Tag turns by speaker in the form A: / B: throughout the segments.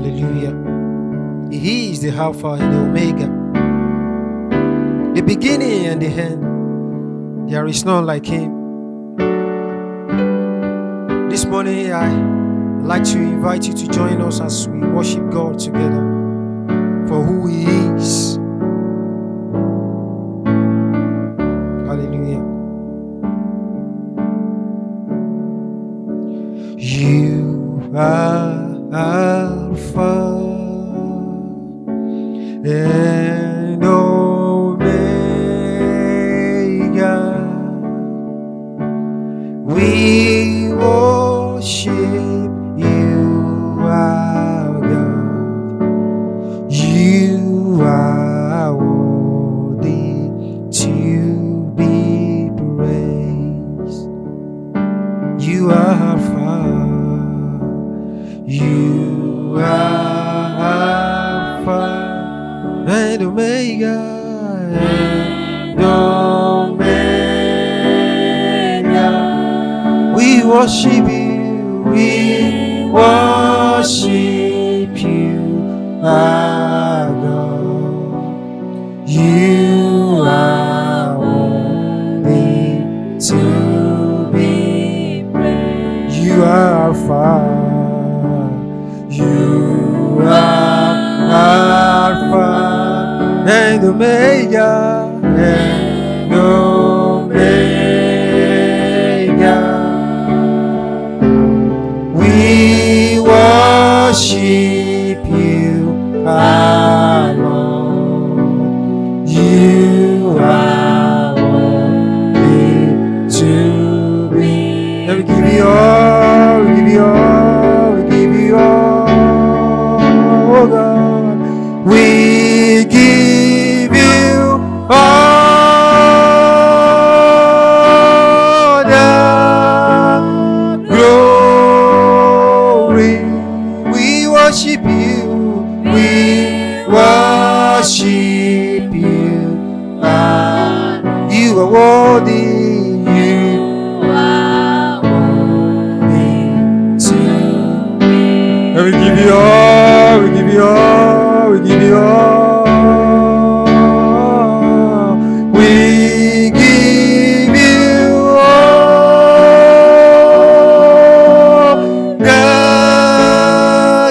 A: Hallelujah. He is the Alpha and the Omega, the beginning and the end. There is none like him. This morning, I'd like to invite you to join us as we worship God together for who he is. Hallelujah. You are Alpha and Omega. We worship you, our God. You are worthy to be praised. You are Alpha. You are Alpha and Omega. And Omega. We worship you. We worship you, our God. You are worthy to be praised. You are Alpha. You are Alpha and Omega, and Omega. We worship you, our Lord. You are worthy to be. Let me give you all, we give you all, we give you all. Oh God, we give you all the glory. We worship you. We worship you. You are worthy. You are worthy to be. And we give you all. We give you all. We give you all. We give you all the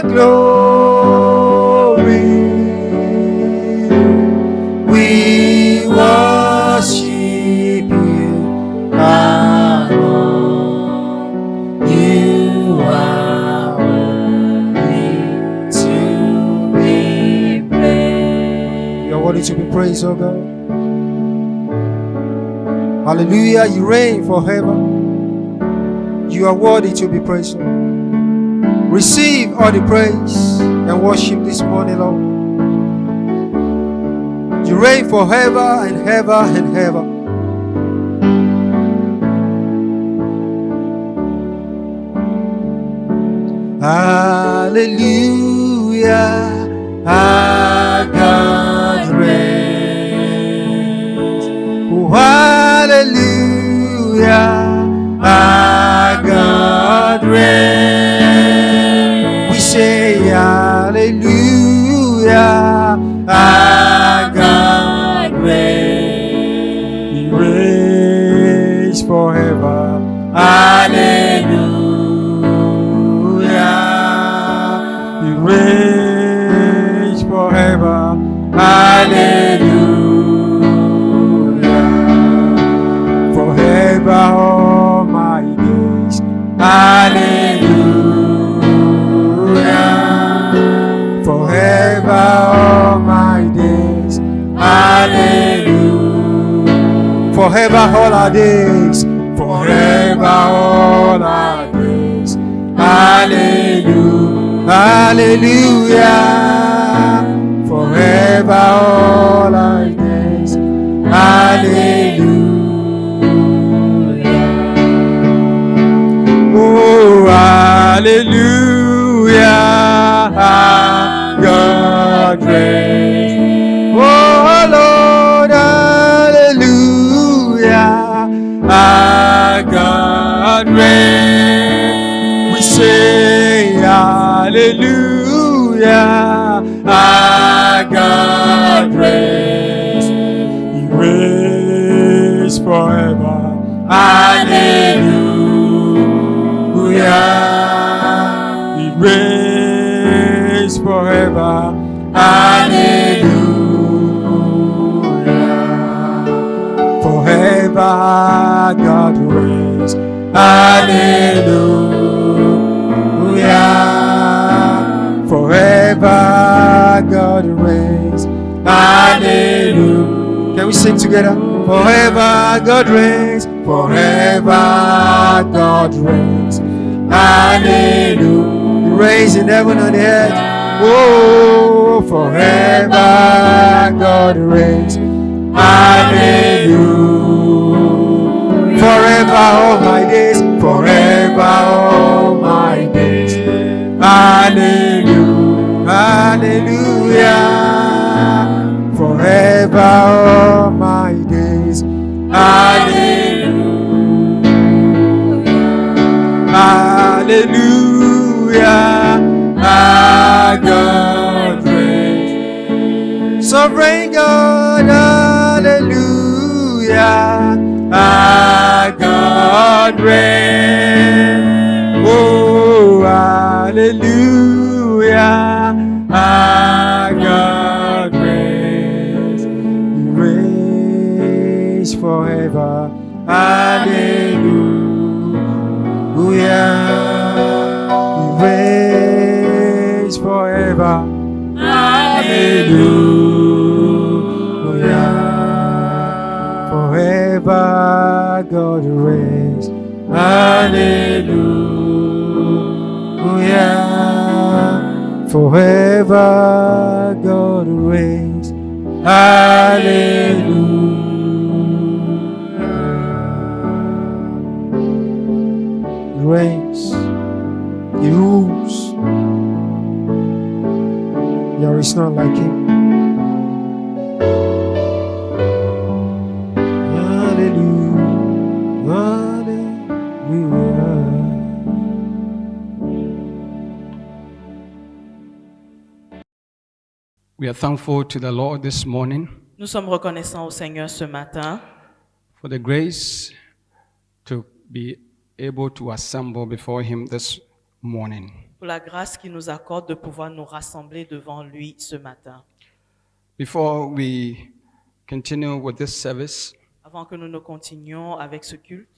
A: glory. We worship you, our Lord. You are worthy to be praised. You are worthy to be praised, oh God. Hallelujah. You reign forever. You are worthy to be praised, Lord. Receive all the praise and worship this morning, Lord. You reign forever and ever and ever. Hallelujah. Our God reigns. Oh, hallelujah. Our God reigns. We say hallelujah. Our God reigns. He reigns forever. Hallelujah. He reigns forever. Hallelujah. Forever all my days. Hallelujah. Forever all my days. Hallelujah. Forever all our days. Forever all our days. Hallelujah. Hallelujah. Forever all our days. Hallelujah. Oh, hallelujah. God reigns. Oh Lord, hallelujah. Our God reigns. We say hallelujah. Hallelujah. Our God reigns. He reigns forever. Hallelujah. He reigns forever. Hallelujah. Forever God reigns. Hallelujah. Forever God reigns. Hallelujah. Can we sing together? Forever God reigns. Forever God reigns. Hallelujah. He reigns in heaven and earth. Oh, forever God reigns. Hallelujah. Forever all my days. Forever all my days. Hallelujah. Hallelujah. Forever all my days. Hallelujah. Hallelujah. Our God reigns. Sovereign God. Hallelujah. Our God reigns. Oh, hallelujah. Our God reigns. He reigns forever. Hallelujah. He reigns forever. Hallelujah. Forever God reigns. Hallelujah. Forever God reigns. Hallelujah. He reigns. He rules. There is none like him. Hallelujah. Hallelujah.
B: We are thankful to the Lord this morning
C: Nous sommes reconnaissants au Seigneur ce matin
B: for the grace to be able to assemble before Him this morning.
C: pour la grâce qu'il nous accorde de pouvoir nous rassembler devant lui ce matin.
B: Before we continue with this service,
C: Avant que nous ne continuions avec ce culte,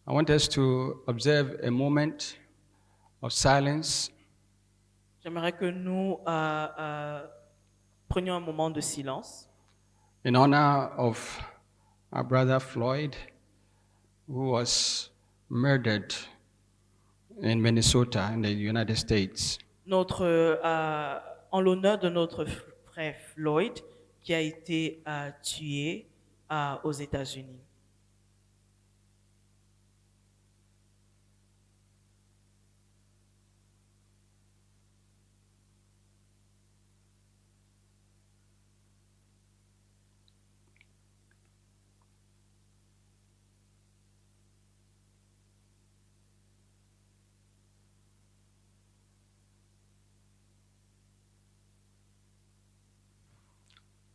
B: I want us to observe a moment of silence
C: j'aimerais que nous prenions un moment de silence
B: in honor of our brother Floyd, who was murdered in Minnesota in the United States.
C: en l'honneur de notre frère Floyd qui a été tué aux États-Unis.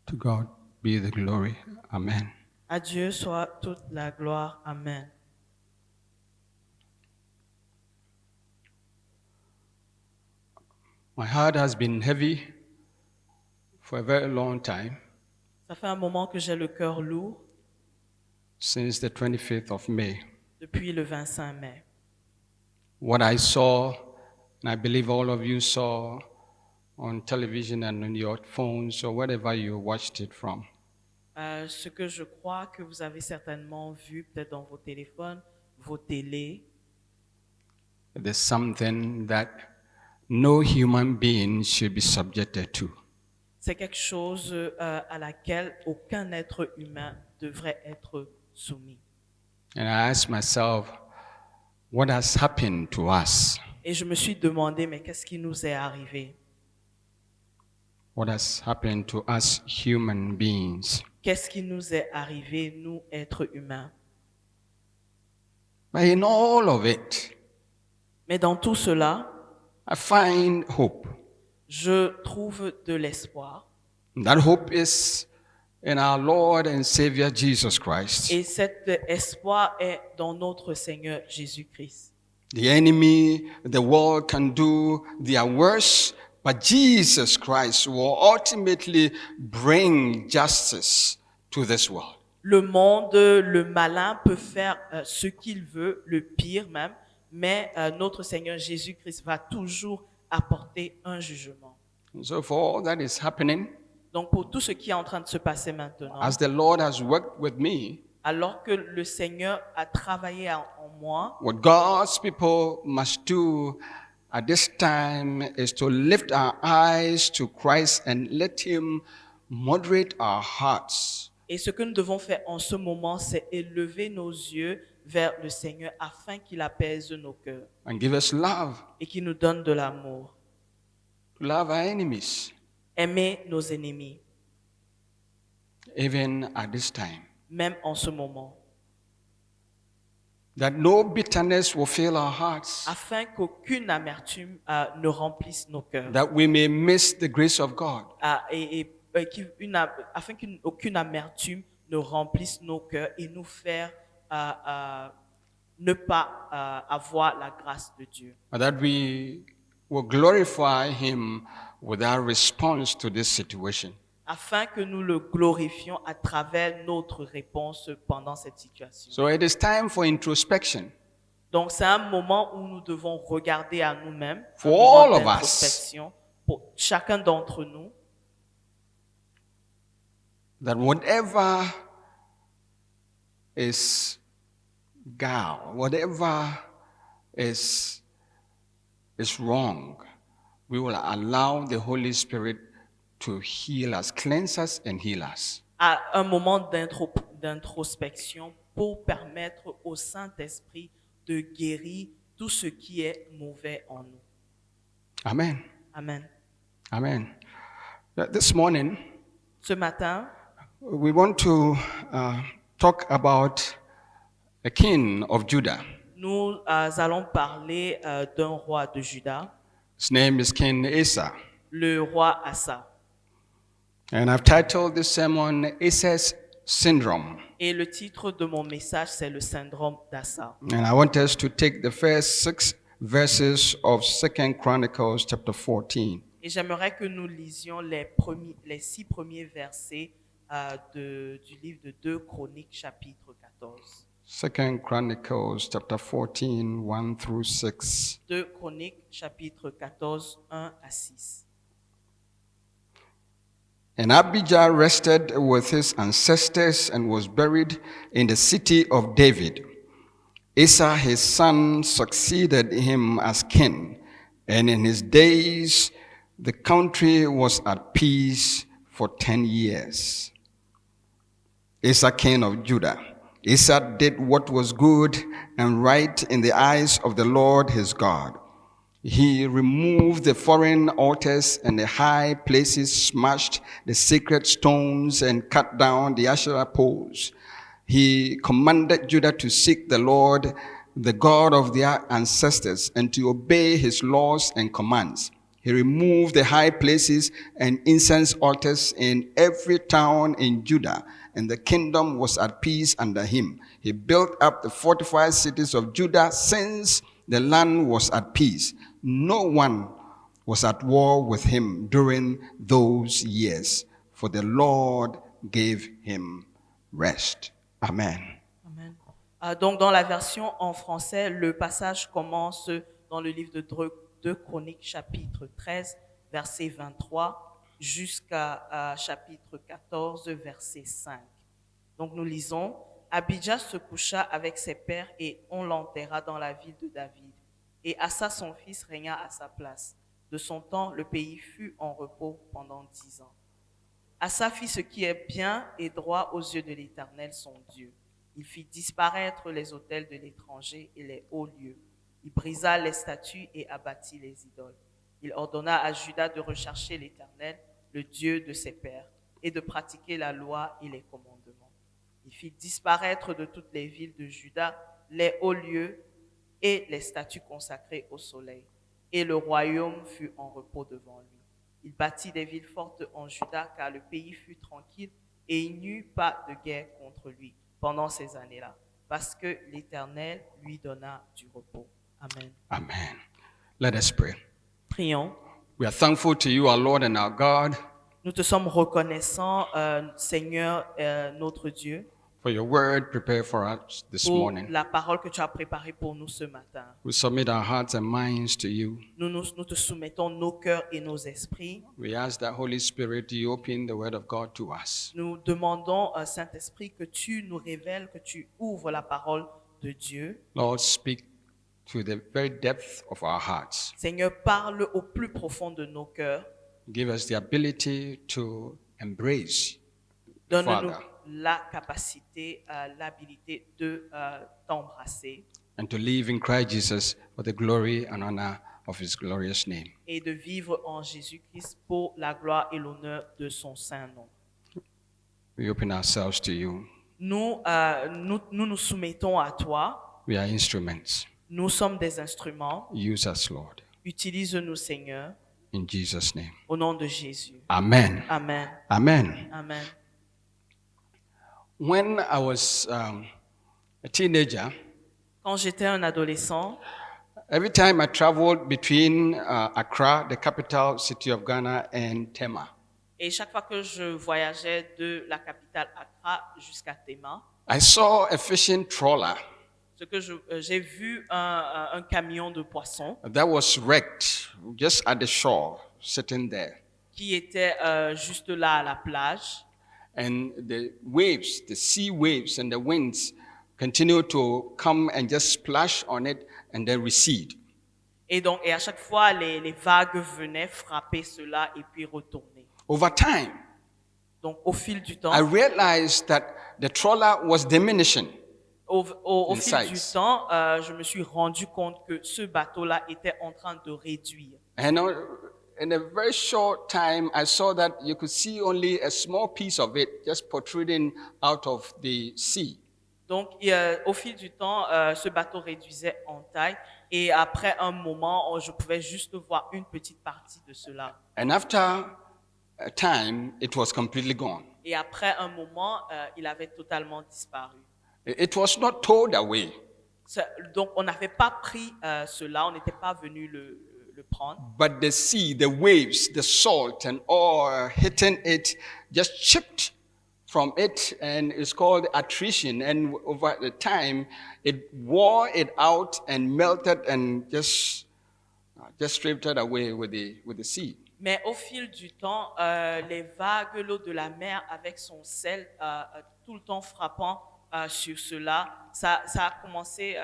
B: To God be the glory. Amen.
C: À Dieu soit toute la gloire. Amen.
B: My heart has been heavy for a very long time,
C: Ça fait un moment que j'ai le cœur lourd
B: since the 25th of May.
C: depuis le 25 mai.
B: What I saw, and I believe all of you saw on television and on your phones or wherever you watched it from,
C: Ce que je crois que vous avez certainement vu peut-être dans vos téléphones, vos télés,
B: it is something that no human being should be subjected to.
C: c'est quelque chose à laquelle aucun être humain devrait être soumis.
B: And I asked myself, what has happened to us?
C: Et je me suis demandé, mais qu'est-ce qui nous est arrivé?
B: What has happened to us human beings?
C: Qu'est-ce qui nous est arrivé, nous, êtres humains?
B: But in all of it,
C: Mais dans tout cela,
B: I find hope.
C: je trouve de l'espoir.
B: That hope is in our Lord and Savior Jesus Christ.
C: Et cet espoir est dans notre Seigneur Jésus-Christ.
B: The enemy, the world can do their worst, but Jesus Christ will ultimately bring justice to this world.
C: Le monde, le malin peut faire ce qu'il veut, le pire même, mais notre Seigneur Jésus-Christ va toujours apporter un jugement.
B: And so for all that is happening,
C: Donc pour tout ce qui est en train de se passer maintenant,
B: as the Lord has worked with me,
C: alors que le Seigneur a travaillé en moi,
B: what God's people must do at this time is to lift our eyes to Christ and let Him moderate our hearts.
C: et ce que nous devons faire en ce moment, c'est élever nos yeux vers le Seigneur afin qu'il apaise nos cœurs
B: And give us love,
C: et qu'il nous donne de l'amour.
B: to love our enemies,
C: Aimer nos ennemis,
B: even at this time.
C: même en ce moment,
B: That no bitterness will fill our hearts,
C: afin qu'aucune amertume ne remplisse nos cœurs.
B: that we may miss the grace of God.
C: Afin qu'aucune amertume ne remplisse nos cœurs et nous faire ne pas avoir la grâce de Dieu.
B: But that we will glorify Him with our response to this situation.
C: Afin que nous le glorifions à travers notre réponse pendant cette situation.
B: So it is time for introspection.
C: Donc c'est un moment où nous devons regarder à nous-mêmes, un
B: For
C: moment
B: all of us.
C: d'introspection pour chacun d'entre nous,
B: That whatever is gall, whatever is wrong, we will allow the Holy Spirit to heal us, cleanse us and heal us.
C: à un moment d'introspection pour permettre au Saint-Esprit de guérir tout ce qui est mauvais en nous.
B: Amen.
C: Amen.
B: Amen. This morning,
C: Ce matin,
B: we want to talk about a king of Judah.
C: nous allons parler d'un roi de Juda,
B: His name is King Asa.
C: le roi Asa.
B: And I've titled this sermon, Asa's Syndrome.
C: Et le titre de mon message, c'est le syndrome d'Asa.
B: And I want us to take the first 6 verses of 2 Chronicles chapter 14.
C: Et j'aimerais que nous lisions les 6 premiers versets du livre de 2 Chroniques, chapitre 14.
B: 2 Chronicles chapter 14, 1 through 6.
C: 2 Chroniques, chapitre 14, 1 à 6.
B: And Abijah rested with his ancestors and was buried in the city of David. Asa his son succeeded him as king, and in his days the country was at peace for 10 years. Asa king of Judah. Asa did what was good and right in the eyes of the Lord his God. He removed the foreign altars and the high places, smashed the sacred stones, and cut down the Asherah poles. He commanded Judah to seek the Lord, the God of their ancestors, and to obey his laws and commands. He removed the high places and incense altars in every town in Judah, and the kingdom was at peace under him. He built up the fortified cities of Judah since the land was at peace. No one was at war with him during those years, for the Lord gave him rest. Amen.
C: Amen. Donc, dans la version en français, le passage commence dans le livre de 2 Chroniques, chapitre 13, verset 23, jusqu'à chapitre 14, verset 5. Donc, nous lisons, « Abijah se coucha avec ses pères et on l'enterra dans la ville de David. Et Asa, son fils, régna à sa place. De son temps, le pays fut en repos pendant 10 ans. Asa fit ce qui est bien et droit aux yeux de l'Éternel, son Dieu. Il fit disparaître les autels de l'étranger et les hauts lieux. Il brisa les statues et abattit les idoles. Il ordonna à Juda de rechercher l'Éternel, le Dieu de ses pères, et de pratiquer la loi et les commandements. Il fit disparaître de toutes les villes de Juda les hauts lieux et les statues consacrées au soleil. Et le royaume fut en repos devant lui. Il bâtit des villes fortes en Juda, car le pays fut tranquille et il n'y eut pas de guerre contre lui pendant ces années-là, parce que l'Éternel lui donna du repos. Amen.
B: Amen. Let us pray.
C: Prions.
B: We are thankful to you, our Lord and our God,
C: Nous te sommes reconnaissants, Seigneur, notre Dieu,
B: for your word prepared for us this
C: pour
B: morning.
C: la parole que tu as préparée pour nous ce matin.
B: We submit our hearts and minds to you.
C: Nous te soumettons nos cœurs et nos esprits.
B: We ask that Holy Spirit, you open the word of God to us.
C: Nous demandons, Saint-Esprit, que tu nous révèles, que tu ouvres la parole de Dieu.
B: Lord, speak to the very depth of our hearts.
C: Seigneur, parle au plus profond de nos cœurs.
B: Give us the ability to embrace,
C: Donne-nous
B: Father,
C: la capacité, l'habilité de t'embrasser
B: and to live in Christ Jesus for the glory and honor of his glorious name.
C: et de vivre en Jésus-Christ pour la gloire et l'honneur de son saint nom.
B: We open ourselves to you.
C: Nous nous soumettons à toi.
B: We are instruments.
C: Nous sommes des instruments.
B: Use us, Lord.
C: Utilise-nous, Seigneur,
B: In Jesus' name.
C: au nom de Jésus.
B: Amen.
C: Amen.
B: Amen.
C: Amen.
B: When I was a teenager,
C: Quand j'étais un adolescent,
B: every time I traveled between Accra, the capital city of Ghana, and Tema,
C: et chaque fois que je voyageais de la capitale Accra jusqu'à Tema,
B: I saw a fishing trawler
C: j'ai vu un camion de poissons
B: that was wrecked just at the shore, sitting there.
C: qui était juste là à la plage.
B: And the waves, the sea waves and the winds continue to come and just splash on it and then recede.
C: Et à chaque fois, les vagues venaient frapper cela et puis retourner.
B: Over time,
C: Donc, au fil du temps,
B: I realized that the trawler was diminishing.
C: au
B: in
C: fil du
B: size.
C: temps, je me suis rendu compte que ce bateau-là était en train de réduire.
B: And in a very short time, I saw that you could see only a small piece of it just protruding out of the sea.
C: Donc, au fil du temps, ce bateau réduisait en taille. Et après un moment, je pouvais juste voir une petite partie de cela.
B: And after a time, it was completely gone.
C: Et après un moment, il avait totalement disparu.
B: It was not towed away,
C: Donc, on n'avait pas pris cela, on n'était pas venu le prendre.
B: but the sea, the waves, the salt, and all hitting it just chipped from it, and it's called attrition. And over the time, it wore it out and melted and just drifted away with the sea.
C: Mais au fil du temps, les vagues, l'eau de la mer avec son sel, tout le temps frappant sur cela, ça a commencé,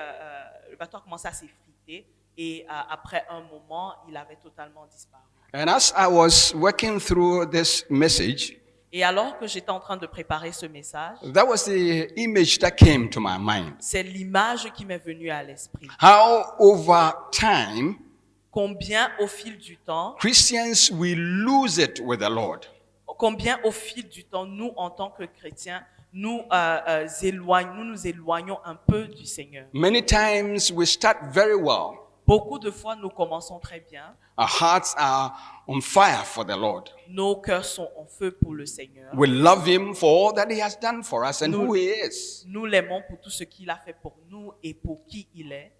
C: le bateau a commencé à s'effriter et après un moment, il avait totalement disparu.
B: And as I was working through this message,
C: Et alors que j'étais en train de préparer ce message,
B: that was the image that came to my mind.
C: c'est l'image qui m'est venue à l'esprit.
B: How over time,
C: Combien au fil du temps,
B: Christians will lose it with the Lord.
C: combien au fil du temps, nous, en tant que chrétiens, nous nous éloignons un peu du Seigneur.
B: Many times we start very well.
C: Beaucoup de fois, nous commençons très bien.
B: Our hearts are on fire for the Lord.
C: Nos cœurs sont en feu pour le Seigneur.
B: We love Him for all that He has done for us and who He is.
C: Nous l'aimons pour tout ce qu'il a fait pour nous et pour qui il est.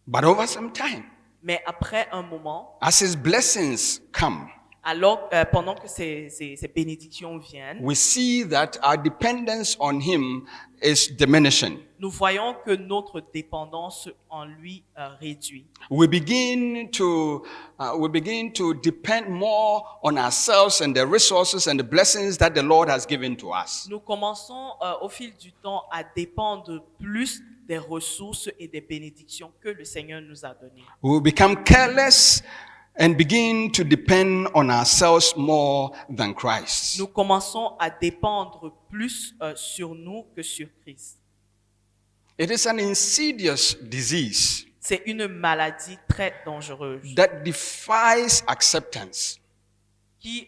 B: But over some time,
C: Mais après un moment,
B: as His blessings come,
C: alors pendant que ces bénédictions viennent,
B: we see that our dependence on Him is diminishing.
C: nous voyons que notre dépendance en lui réduit.
B: We begin to depend more on ourselves and the resources and the blessings that the Lord has given to us.
C: Nous commençons au fil du temps à dépendre plus des ressources et des bénédictions que le Seigneur nous a données.
B: We will become careless and begin to depend on ourselves more than Christ.
C: Nous commençons à dépendre plus sur nous que sur Christ.
B: It is an insidious disease
C: C'est une maladie très dangereuse
B: that defies acceptance
C: qui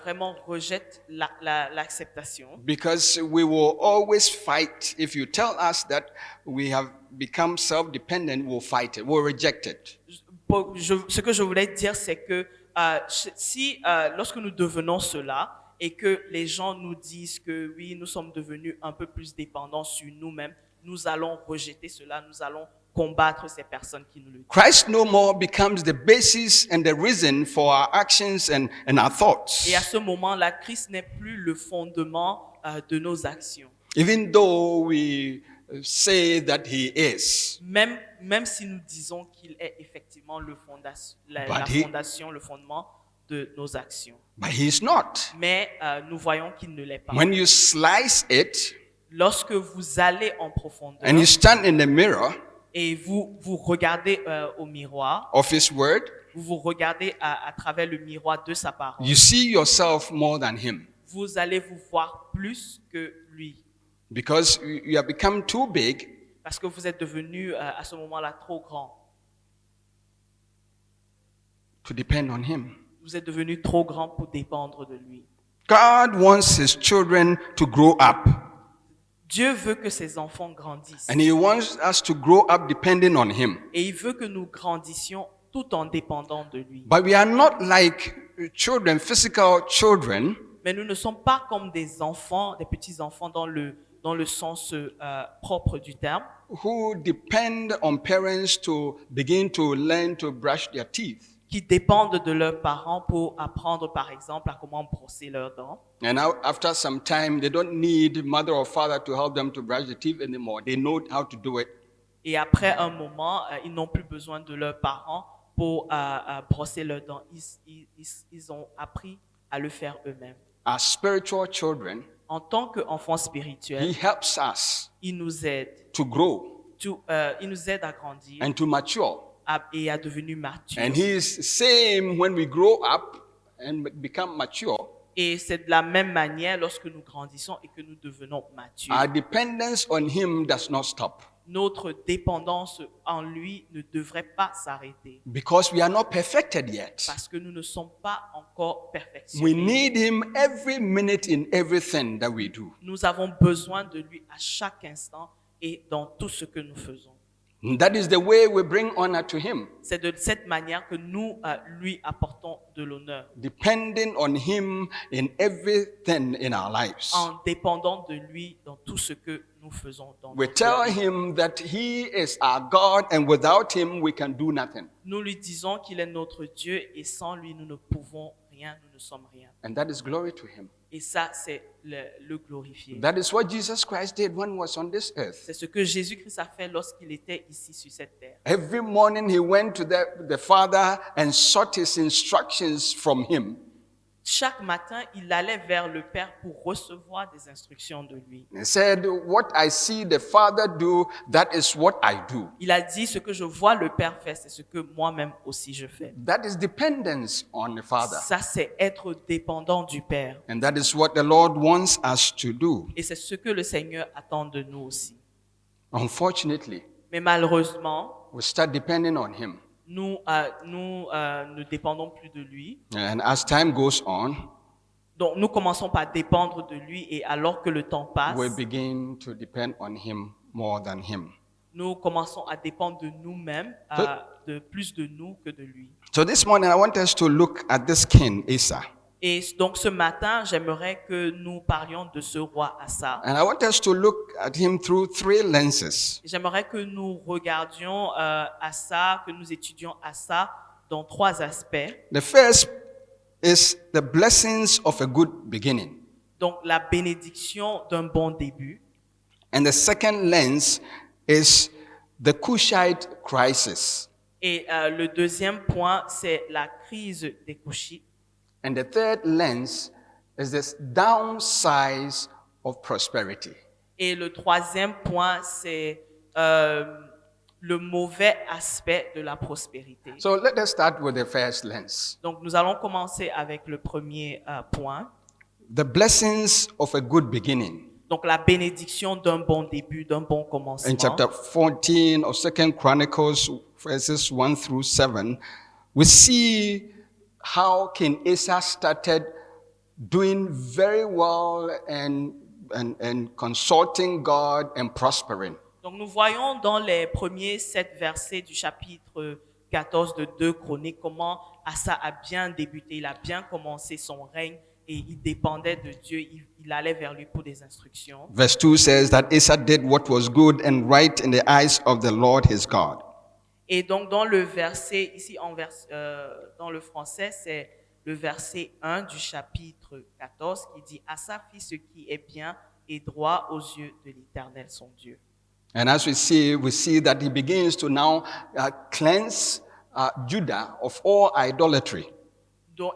C: vraiment rejette l'acceptation.
B: because we will always fight. If you tell us that we have become self-dependent, we'll fight it, we'll reject it.
C: Ce que je voulais dire, c'est que si lorsque nous devenons cela et que les gens nous disent que oui, nous sommes devenus un peu plus dépendants sur nous-mêmes, nous allons rejeter cela, nous allons combattre ces personnes qui nous le disent.
B: Christ no more becomes the basis and the reason for our actions and our thoughts.
C: Et à ce moment-là, Christ n'est plus le fondement de nos actions.
B: Even though we say that he is.
C: Même si nous disons qu'il est effectivement la fondation, le fondement de nos actions.
B: But he is not.
C: Mais nous voyons qu'il ne l'est pas.
B: When you slice it
C: Lorsque vous allez en profondeur
B: and you stand in the mirror
C: et vous regardez au miroir,
B: of his word,
C: vous regardez à travers le miroir de sa parole,
B: you see yourself more than him.
C: vous allez vous voir plus que lui.
B: Because you have become too big
C: Parce que vous êtes devenu à ce moment-là trop grand.
B: to depend on him.
C: Vous êtes devenu trop grand pour dépendre de lui.
B: God wants his children to grow up.
C: Dieu veut que ses enfants grandissent.
B: And he wants us to grow up depending on him.
C: Et il veut que nous grandissions tout en dépendant de lui.
B: But we are not like children, physical children,
C: Mais nous ne sommes pas comme des enfants, des petits-enfants dans le sens propre du terme,
B: who depend on parents to begin to learn to brush their teeth.
C: qui dépendent de leurs parents pour apprendre, par exemple, à comment brosser leurs dents.
B: And now, after some time, they don't need mother or father to help them to brush their teeth anymore. They know how to do it.
C: Et après un moment, ils n'ont plus besoin de leurs parents pour brosser leurs dents. Ils ont appris à le faire eux-mêmes.
B: As spiritual children,
C: En tant qu'enfants
B: he
C: spirituels,
B: helps us
C: il nous aide.
B: to grow
C: Il nous aide à grandir
B: and to mature.
C: et à devenir matures.
B: And he is same when we grow up and become mature.
C: Et c'est de la même manière lorsque nous grandissons et que nous devenons matures.
B: Our dependence on him does not stop
C: Notre dépendance en lui ne devrait pas s'arrêter
B: because we are not perfected yet.
C: parce que nous ne sommes pas encore
B: We
C: perfectionnés.
B: need him every minute in everything that we do.
C: Nous avons besoin de lui à chaque instant et dans tout ce que nous faisons.
B: And that is the way we bring honor to him,
C: C'est de cette manière que nous lui apportons de l'honneur,
B: depending on him in everything in our lives.
C: en dépendant de lui dans tout ce que nous faisons. Dans
B: We
C: notre
B: tell
C: vie.
B: him that he is our God and without him we can do nothing.
C: Nous lui disons qu'il est notre Dieu et sans lui nous ne pouvons rien, nous ne sommes rien.
B: And that is glory to him.
C: Et ça, c'est le glorifier.
B: That is what Jesus Christ did when he was on this earth.
C: C'est ce que Jésus-Christ a fait lorsqu'il était ici sur cette terre.
B: Every morning he went to the Father and sought his instructions from him.
C: Chaque matin, il allait vers le Père pour recevoir des instructions de lui.
B: He said, what I see the Father do, that is what I do.
C: Il a dit, ce que je vois le Père faire, c'est ce que moi-même aussi je fais.
B: That is dependence on the Father.
C: Ça, c'est être dépendant du Père.
B: And that is what the Lord wants us to do.
C: Et c'est ce que le Seigneur attend de nous aussi.
B: Unfortunately,
C: Mais malheureusement,
B: we start depending on him.
C: nous ne dépendons plus de lui.
B: And as time goes on,
C: Donc, nous commençons par dépendre de lui et alors que le temps passe,
B: we begin to depend on him more than him.
C: nous commençons à dépendre de nous-mêmes, de plus de nous que de lui.
B: So this morning, I want us to look at this king, Asa.
C: Et donc ce matin, j'aimerais que nous parlions de ce roi Asa.
B: And I want us to look at him through three lenses.
C: J'aimerais que nous regardions Asa, que nous étudions Asa dans trois aspects.
B: The first is the blessings of a good beginning.
C: Donc la bénédiction d'un bon début.
B: And the second lens is the Cushite crisis.
C: Et le deuxième point, c'est la crise des Couchites.
B: And the third lens is this downsize of prosperity.
C: Et le troisième point, c'est le mauvais aspect de la prospérité.
B: So let us start with the first lens.
C: Donc nous allons commencer avec le premier point.
B: The blessings of a good beginning.
C: Donc la bénédiction d'un bon début, d'un bon commencement.
B: In chapter 14 of 2 Chronicles, verses 1 through 7, we see how King Asa started doing very well and consulting God and prospering.
C: Donc nous voyons dans les premiers 7 versets du chapitre 14 de 2 Chroniques, comment Asa a bien débuté, il a bien commencé son règne et il dépendait de Dieu, il allait vers lui pour des instructions.
B: Verse 2 says that Asa did what was good and right in the eyes of the Lord his God.
C: Et donc dans le verset, ici dans le français, c'est le verset 1 du chapitre 14 qui dit « Asa fit ce qui est bien et droit aux yeux de l'Éternel son Dieu ».
B: And as we see that he begins to now cleanse Judah of all idolatry.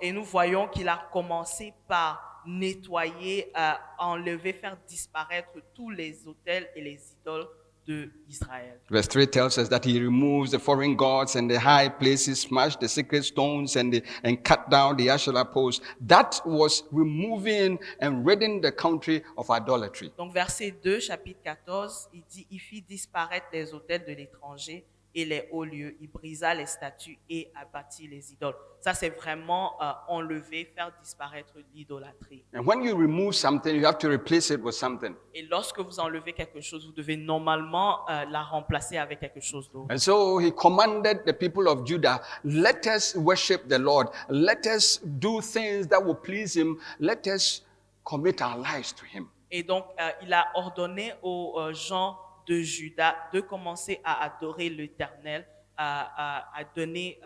C: Et nous voyons qu'il a commencé par nettoyer, enlever, faire disparaître tous les autels et les idoles d'Israël.
B: Verse 3 tells us that he removes the foreign gods and the high places, smashed the sacred stones and cut down the Asherah posts. That was removing and ridding the country of idolatry.
C: Donc verset 2, chapitre 14, il dit « Il fit disparaître les autels de l'étranger et les hauts lieux, il brisa les statues et abattit les idoles. » Ça, c'est vraiment enlever, faire disparaître l'idolâtrie.
B: And when you remove something, you have to replace it with something.
C: Et lorsque vous enlevez quelque chose, vous devez normalement la remplacer avec quelque chose d'autre.
B: And so he commanded the people of Judah, let us worship the Lord. Let us do things that will please him. Let us commit our lives to him.
C: Et donc, il a ordonné aux gens de Juda de commencer à adorer l'Éternel, à donner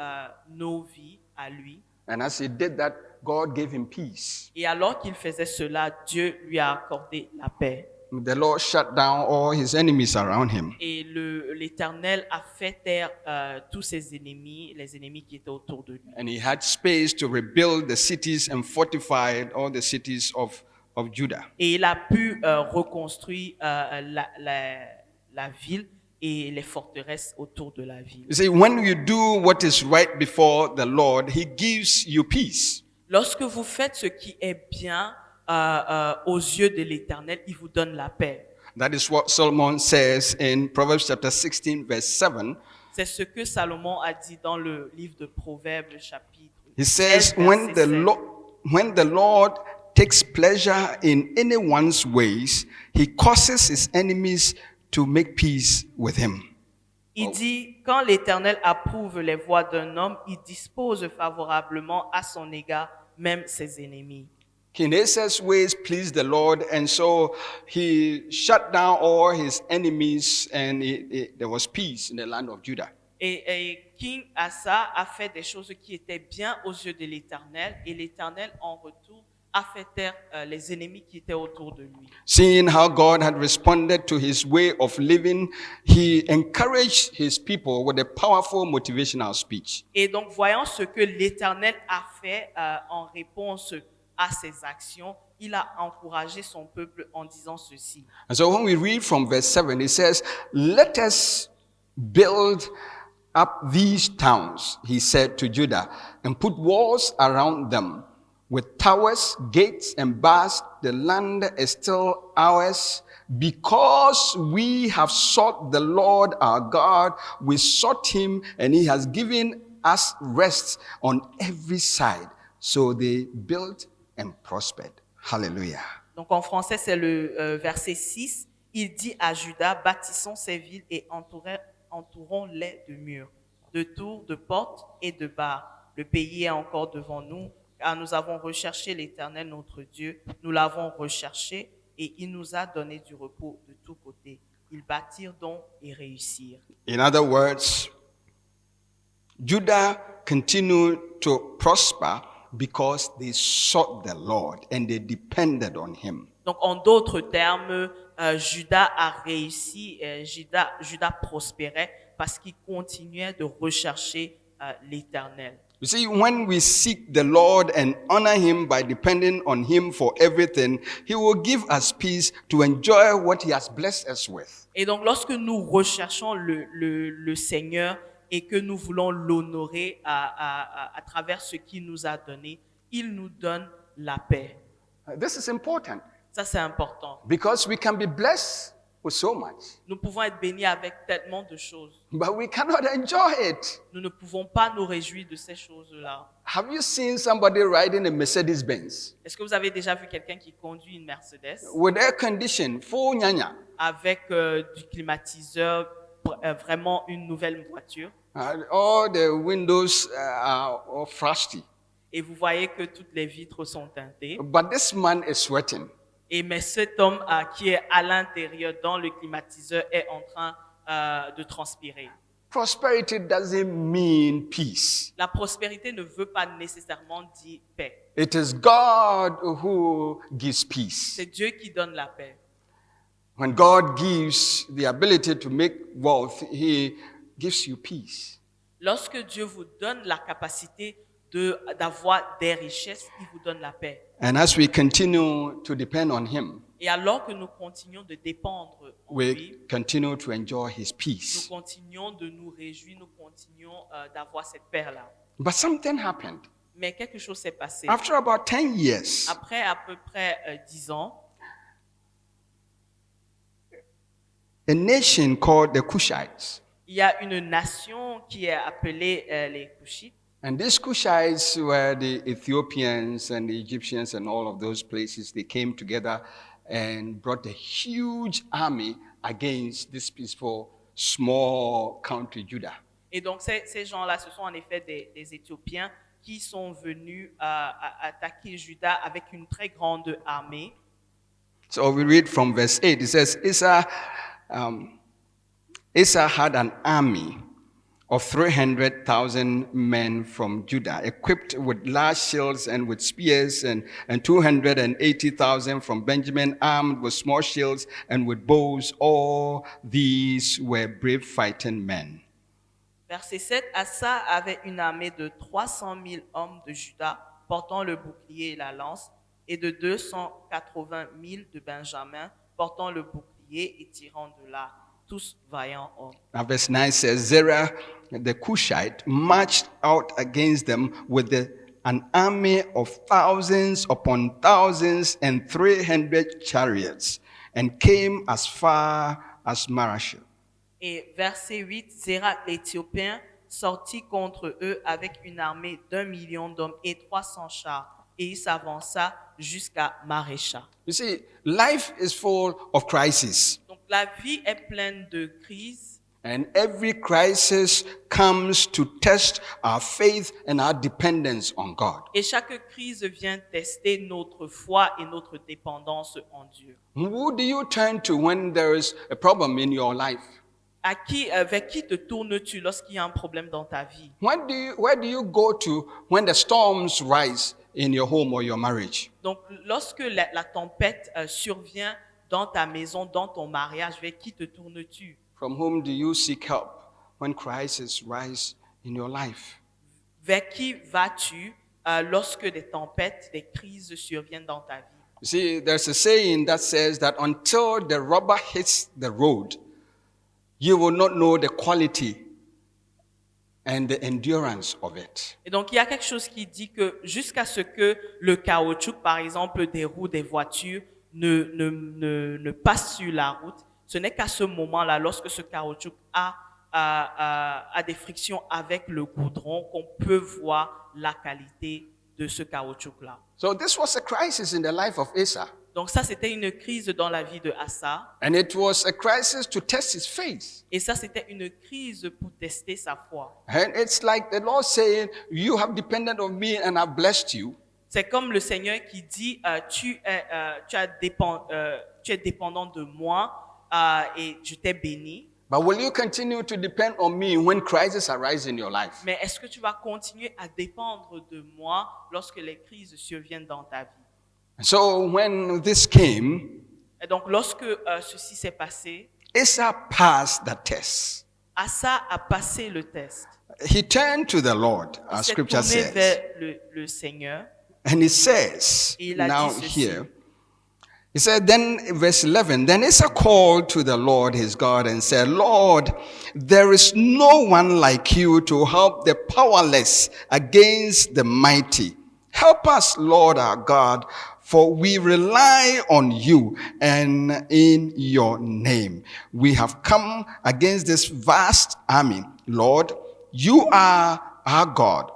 C: nos vies à lui.
B: And as he did that, God gave him peace.
C: Et alors qu'il faisait cela, Dieu lui a accordé la paix.
B: The Lord shut down all his enemies around him.
C: Et l'Éternel a fait taire tous ses ennemis, les ennemis qui étaient autour de lui.
B: And he had space to rebuild the cities and fortified all the cities of Judah.
C: Et il a pu reconstruire la ville et les forteresses autour de la ville.
B: You see, when you do what is right before the Lord, he gives you peace.
C: Lorsque vous faites ce qui est bien aux yeux de l'Éternel, il vous donne la paix.
B: That is what Solomon says in Proverbs chapter 16, verse 7.
C: C'est ce que Salomon a dit dans le livre de Proverbes, chapitre
B: He says,
C: 16, verset 7.
B: when the Lord takes pleasure in anyone's ways, he causes his enemies to make peace with him.
C: Il dit, quand l'Éternel approuve les voies d'un homme, il dispose favorablement à son égard même ses ennemis.
B: King Asa's ways pleased the Lord, and so he shut down all his enemies, and there was peace in the land of Judah.
C: Et King Asa a fait des choses qui étaient bien aux yeux de l'Éternel, et l'Éternel en retour a fait taire les ennemis qui étaient autour de lui.
B: Seeing how God had responded to his way of living, he encouraged his people with a powerful motivational speech.
C: Et donc, voyant ce que l'Éternel a fait en réponse à ses actions, il a encouragé son peuple en disant ceci.
B: And so when we read from verse 7, it says, let us build up these towns, he said to Judah, and put walls around them. With towers, gates, and bars, the land is still ours. Because we have sought the Lord our God, we sought him, and he has given us rest on every side. So they built and prospered. Hallelujah.
C: Donc en français, c'est le verset 6. Il dit à Judas, bâtissons ces villes et entourons-les de murs, de tours, de portes et de barres. Le pays est encore devant nous, car nous avons recherché l'Éternel notre Dieu. Nous l'avons recherché et il nous a donné du repos de tous côtés. Ils bâtirent donc et réussirent.
B: In other words, Judah continued to prosper because they sought the Lord and they depended on him.
C: Donc, en d'autres termes, Judas a réussi, Judas prospérait parce qu'il continuait de rechercher l'Éternel.
B: You see, when we seek the Lord and honor him by depending on him for everything, he will give us peace to enjoy what he has blessed us with.
C: Et donc, lorsque nous recherchons le Seigneur et que nous voulons l'honorer à travers ce qu'il nous a donné, il nous donne la paix.
B: This is important
C: Ça, c'est important.
B: because we can be blessed with so much,
C: Nous pouvons être bénis avec tellement de choses.
B: but we cannot enjoy it.
C: Nous ne pouvons pas nous réjouir de ces choses-là.
B: Have you seen somebody riding a Mercedes-Benz
C: Est-ce que vous avez déjà vu quelqu'un qui conduit une Mercedes
B: with air condition, full nyanya?
C: avec du climatiseur vraiment une nouvelle voiture.
B: All the windows are all frosty.
C: Et vous voyez que toutes les vitres sont teintées.
B: But this man is sweating.
C: Mais cet homme qui est à l'intérieur dans le climatiseur est en train de transpirer.
B: Prosperity doesn't mean peace.
C: La prospérité ne veut pas nécessairement dire paix.
B: It is God who gives peace.
C: C'est Dieu qui donne la paix.
B: When God gives the ability to make wealth, He gives you peace.
C: Lorsque Dieu vous donne la capacité d'avoir des richesses, il vous donne la paix.
B: And as we continue to depend on Him,
C: Et alors que nous continuons de dépendre en
B: we
C: lui,
B: continue to enjoy His
C: nous
B: peace.
C: continuons de nous réjouir, nous continuons d'avoir cette paix-là.
B: But something happened.
C: Mais quelque chose s'est passé.
B: After about 10 years,
C: Après à peu près 10 ans,
B: a nation called the Cushites.
C: il y a une nation qui est appelée les Cushites.
B: And these Cushites were the Ethiopians and the Egyptians and all of those places. They came together and brought a huge army against this peaceful, small country, Judah.
C: Et donc ces gens-là, ce sont en effet des Éthiopiens qui sont venus attaquer Juda avec une très grande armée.
B: So we read from verse 8. It says, Asa had an army of 300,000 men from Judah, equipped with large shields and with spears, and 280,000 from Benjamin, armed with small shields and with bows. All these were brave fighting men.
C: Verset 7, Asa avait une armée de 300 000 hommes de Juda, portant le bouclier et la lance, et de 280 000 de Benjamin, portant le bouclier et tirant de l'arc, tous vaillants hommes.
B: Now verse 9 says, Zerah the Cushite marched out against them with an army of thousands upon thousands and 300 chariots, and came as far as Marashah.
C: Et verset 8, Zérak l'Éthiopien sortit contre eux avec une armée d'1 million d'hommes et 300 chars, et il s'avança jusqu'à Marécha.
B: You see, life is full of crises.
C: Donc la vie est pleine de crises.
B: And every crisis comes to test our faith and our dependence on God.
C: Et chaque crise vient tester notre foi et notre dépendance en Dieu.
B: Who do you turn to when there is a problem in your life?
C: Vers qui te tournes-tu lorsqu'il y a un problème dans ta vie?
B: Where do you go to when the storms rise in your home or your marriage?
C: Donc, lorsque la tempête survient dans ta maison, dans ton mariage, vers qui te tournes-tu?
B: From whom do you seek help when crises rise in your life?
C: Vers qui vas-tu lorsque des tempêtes, des crises surviennent dans ta vie?
B: You see, there's a saying that says that until the rubber hits the road, you will not know the quality and the endurance of it.
C: Et donc, il y a quelque chose qui dit que jusqu'à ce que le caoutchouc, par exemple, des roues des voitures, ne passe sur la route, ce n'est qu'à ce moment-là, lorsque ce caoutchouc a des frictions avec le goudron, qu'on peut voir la qualité de ce caoutchouc-là.
B: So this was a crisis in the life of Asa.
C: Donc ça, c'était une crise dans la vie de Asa.
B: And it was a crisis to test his faith.
C: Et ça, c'était une crise pour tester sa foi.
B: And it's like the Lord saying, you have depended on me and I've blessed you.
C: C'est comme le Seigneur qui dit, tu es dépendant de moi et je t'ai béni.
B: But will you continue to depend on me when crises arise in your life?
C: Mais est-ce que tu vas continuer à dépendre de moi lorsque les crises surviennent dans ta vie?
B: So when this came,
C: Et donc, lorsque ceci s'est passé,
B: Asa passed the test.
C: Asa a passé le test.
B: He turned to the Lord,
C: Il
B: as
C: s'est
B: scripture
C: tourné
B: says.
C: vers le Seigneur.
B: And he says,
C: Et il a
B: now
C: dit ceci.
B: here, he said, then verse 11, then Asa called to the Lord his God and said, Lord, there is no one like you to help the powerless against the mighty. Help us, Lord our God, for we rely on you and in your name. We have come against this vast army. Lord, you are our God.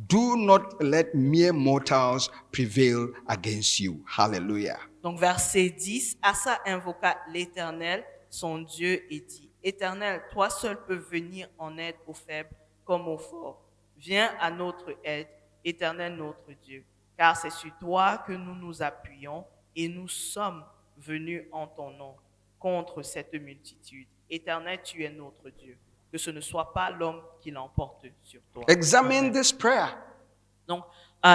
B: Do not let mere mortals prevail against you. Hallelujah.
C: Donc, verset 10, Asa invoqua l'Éternel, son Dieu, et dit, Éternel, toi seul peux venir en aide aux faibles comme aux forts. Viens à notre aide, Éternel notre Dieu, car c'est sur toi que nous nous appuyons et nous sommes venus en ton nom contre cette multitude. Éternel, tu es notre Dieu. Que ce ne soit pas l'homme qui l'emporte sur toi.
B: Examine
C: Amen.
B: this prayer.
C: Donc,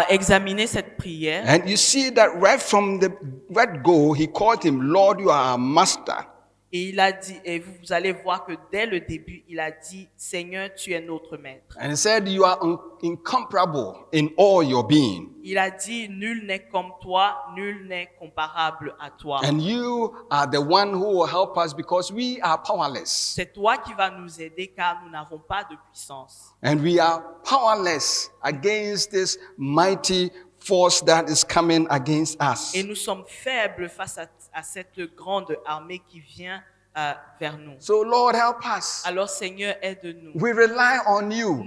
C: examinez cette prière.
B: And you see that right from the get-go, he called him, Lord, you are our master.
C: Et il a dit, et vous allez voir que dès le début, il a dit, Seigneur, tu es notre maître.
B: And he said, you are incomparable in all your being.
C: Il a dit, nul n'est comme toi, nul n'est comparable à toi.
B: And you are the one who will help us because we are powerless.
C: C'est toi qui vas nous aider car nous n'avons pas de puissance.
B: And we are powerless against this mighty force that is coming against us.
C: Et nous sommes faibles face à cette grande armée qui vient vers nous.
B: So Lord, help us.
C: Alors Seigneur, aide-nous.
B: We rely on you.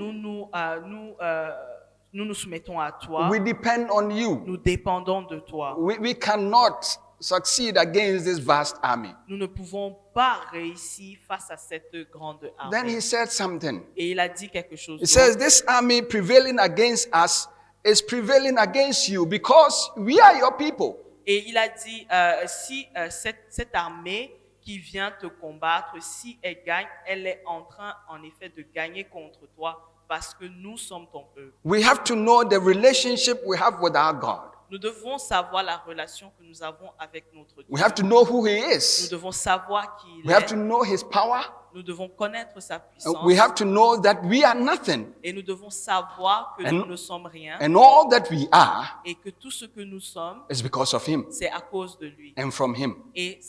C: Nous nous soumettons à toi.
B: We depend on you.
C: Nous dépendons de toi.
B: We cannot succeed against this vast army.
C: Nous ne pouvons pas réussir face à cette grande
B: Then he
C: armée.
B: said something.
C: Et il a dit quelque chose
B: He
C: d'autre.
B: says, this army prevailing against us is prevailing against you because we are your people.
C: Et il a dit, si cette armée qui vient te combattre, si elle gagne, elle est en train, en effet, de gagner contre toi parce que nous sommes ton peuple.
B: We have to know the relationship we have with our God.
C: Nous devons savoir la relation que nous avons avec notre Dieu.
B: We have to know who he
C: Nous
B: is.
C: devons savoir qui il
B: We have to
C: est.
B: know his power.
C: Nous devons connaître sa
B: And
C: puissance.
B: we have to know that we are nothing.
C: Et nous devons savoir que
B: And-
C: nous ne sommes rien.
B: And all that we are
C: Et que tout ce que nous sommes,
B: is because of him
C: c'est à cause de lui.
B: and from him.
C: Et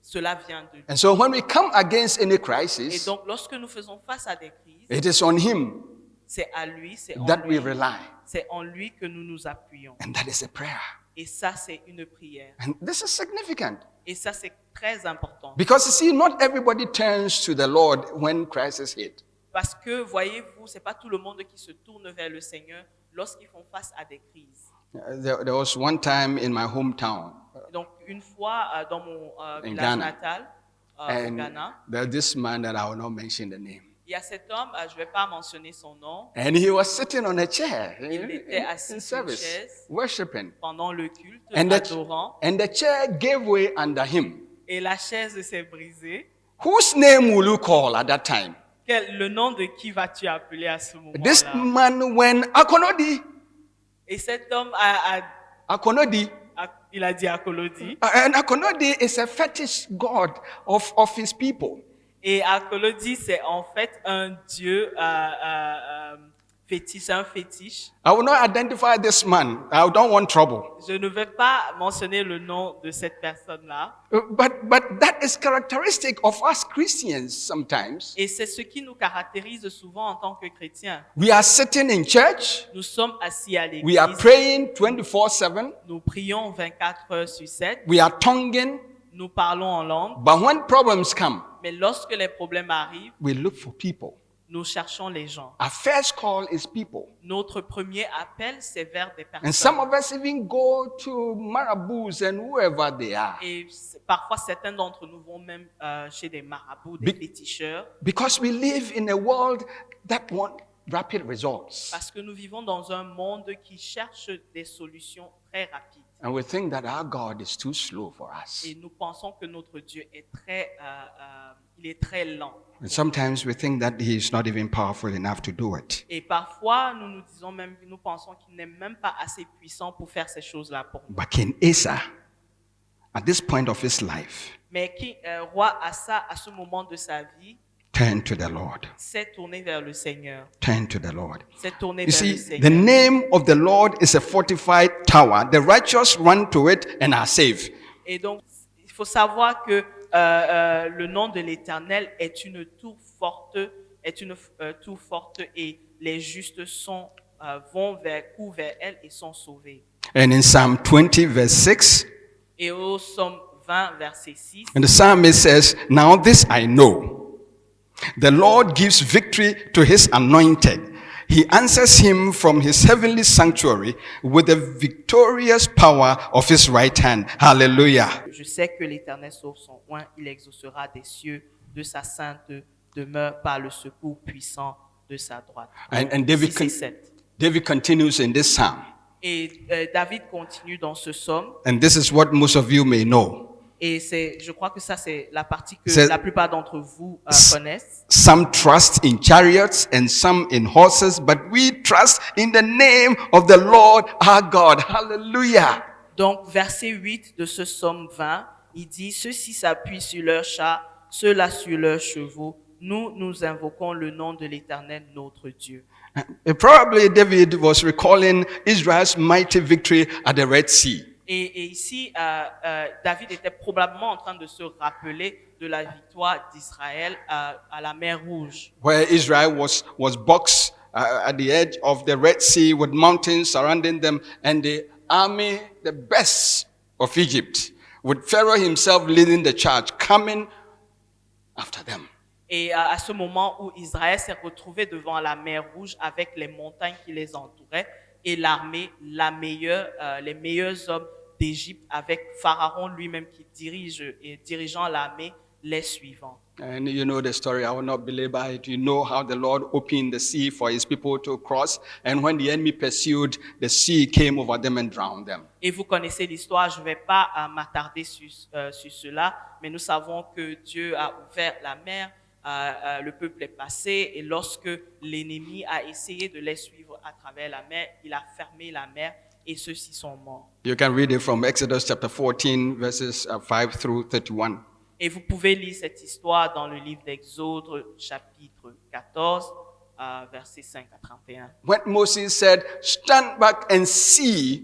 C: cela vient de lui.
B: And so when we come against any
C: Et
B: crisis,
C: donc, lorsque nous faisons face à des crises,
B: it is on him
C: c'est à lui, c'est en
B: that we
C: lui.
B: rely.
C: C'est en lui que nous nous appuyons.
B: And that is a prayer.
C: Et ça, c'est une prière.
B: And this is significant.
C: Et ça, c'est très important.
B: Because you see, not everybody turns to the Lord when crisis hit.
C: Parce que, voyez-vous, c'est pas tout le monde qui se tourne vers le Seigneur lorsqu'ils font face à des crises.
B: There was one time in my hometown,
C: Donc, une fois dans mon
B: In
C: village
B: Ghana.
C: natal, au
B: and
C: Ghana,
B: there's this man that I will not mention the name.
C: il y a cet homme, je ne vais pas mentionner son nom,
B: And he was sitting on a chair
C: Il était assis
B: in
C: sur une
B: service,
C: chaise.
B: worshiping.
C: pendant le culte,
B: And
C: adorant,
B: the chair gave way under him.
C: et la chaise s'est brisée.
B: Whose name will you call at that time?
C: Le nom de qui vas-tu appeler à ce
B: This
C: moment-là?
B: man went, Akonodi,
C: Et cet homme
B: Akonodi.
C: il a dit à Kolodi.
B: And Akonodi is a fetish god of his people.
C: Et Akolodi, c'est en fait un dieu fétiche, un fétiche.
B: I will not identify this man. I don't want trouble.
C: Je ne vais pas mentionner le nom de cette personne-là.
B: But that is characteristic of us Christians sometimes.
C: Et c'est ce qui nous caractérise souvent en tant que chrétiens.
B: We are sitting in church.
C: Nous sommes assis à
B: We are
C: l'église.
B: praying 24/7.
C: Nous prions 24 heures sur 7.
B: We are tonguing.
C: Nous parlons en langue.
B: But when problems come,
C: Mais lorsque les problèmes arrivent,
B: we look for people.
C: nous cherchons les gens.
B: Our first call is people.
C: Notre premier appel, c'est vers des
B: And some
C: personnes.
B: of us even go to marabouts and whoever they are.
C: Et parfois, certains d'entre nous vont même chez des marabouts, des
B: Be-
C: féticheurs,
B: Because we live in a world that wants rapid results.
C: parce que nous vivons dans un monde qui cherche des solutions très rapides.
B: And we think that our God is too slow for us.
C: Et nous pensons que notre Dieu est il est très lent.
B: And sometimes we think that He is not even powerful enough to do it.
C: Et parfois, nous pensons qu'il n'est même pas assez puissant pour faire ces choses-là pour nous.
B: But King Asa, at this point of his life,
C: Mais roi Asa, à ce moment de sa vie,
B: turned to the Lord.
C: s'est tourné vers le Seigneur.
B: Turn to the Lord.
C: S'est tourné
B: You
C: vers le
B: see,
C: Seigneur.
B: the name of the Lord is a fortified tower. The righteous run to it and are saved.
C: Et donc, il faut savoir que le nom de l'Éternel est une tour forte, et les justes courent vers elle et sont sauvés.
B: And in Psalm 20, verse 6,
C: Et au Psaume 20, verset 6,
B: and the psalmist says, Now this I know. The Lord gives victory to his anointed. He answers him from his heavenly sanctuary with the victorious power of his right hand. Hallelujah.
C: je sais que l'Éternel sauve son oint, il exaucera des cieux de sa sainte demeure par le secours puissant de sa droite.
B: And David,
C: 6 et 7.
B: David continues in this psalm.
C: Et David continue dans ce psaume.
B: And this is what most of you may know.
C: Et je crois que ça, c'est la partie que
B: C'est-
C: la plupart d'entre vous connaissent.
B: Some trust in chariots and some in horses, but we trust in the name of the Lord our God. Hallelujah.
C: Donc, verset 8 de ce psaume 20, il dit, ceux-ci s'appuient sur leurs chars, ceux-là sur leurs chevaux. Nous invoquons le nom de l'Éternel, notre Dieu.
B: Probably David was recalling Israel's mighty victory at the Red Sea.
C: Et ici, David était probablement en train de se rappeler de la victoire d'Israël à la mer Rouge,
B: Where Israel was boxed at the edge of the Red Sea with mountains surrounding them, and the army, the best of Egypt, with Pharaoh himself leading the charge, coming after them.
C: Et à ce moment où Israël s'est retrouvé devant la mer Rouge avec les montagnes qui les entouraient et l'armée, les meilleurs hommes d'Égypte, avec Pharaon lui-même qui dirigeant l'armée, les suivants.
B: And you know the story, I will not belabor it. You know how the Lord opened the sea for his people to cross. And when the enemy pursued, the sea came over them and drowned them.
C: Et vous connaissez l'histoire, je ne vais pas m'attarder sur cela, mais nous savons que Dieu a ouvert la mer, le peuple est passé, et lorsque l'ennemi a essayé de les suivre à travers la mer, il a fermé la mer et ceux-ci sont morts.
B: You can read it from Exodus chapter 14, verses 5 through 31.
C: Et vous pouvez lire cette histoire dans le livre d'Exode, chapitre 14, versets 5 à 31.
B: When Moses said, "Stand back and see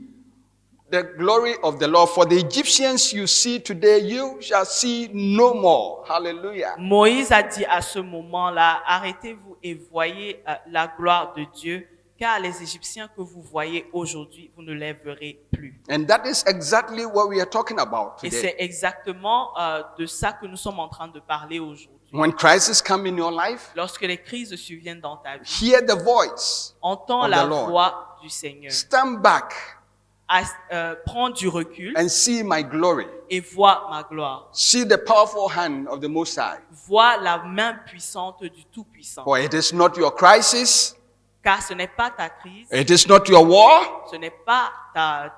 B: the glory of the Lord, for the Egyptians you see today, you shall see no more." Hallelujah.
C: Moïse a dit à ce moment-là, arrêtez-vous et voyez la gloire de Dieu, car les Égyptiens que vous voyez aujourd'hui, vous ne les verrez plus.
B: And that is exactly what we are talking about
C: Et
B: today.
C: c'est exactement de ça que nous sommes en train de parler aujourd'hui.
B: When crises come in your life,
C: Lorsque les crises surviennent dans ta vie,
B: hear the voice.
C: entends
B: of
C: la
B: the Lord.
C: voix du Seigneur.
B: Stand back
C: Prends du recul
B: and see my glory.
C: et vois ma gloire.
B: See the powerful hand of the Most High.
C: Vois la main puissante du Tout-Puissant.
B: For it is not your crisis,
C: Car ce n'est pas ta crise,
B: it is not your war,
C: ce n'est pas ta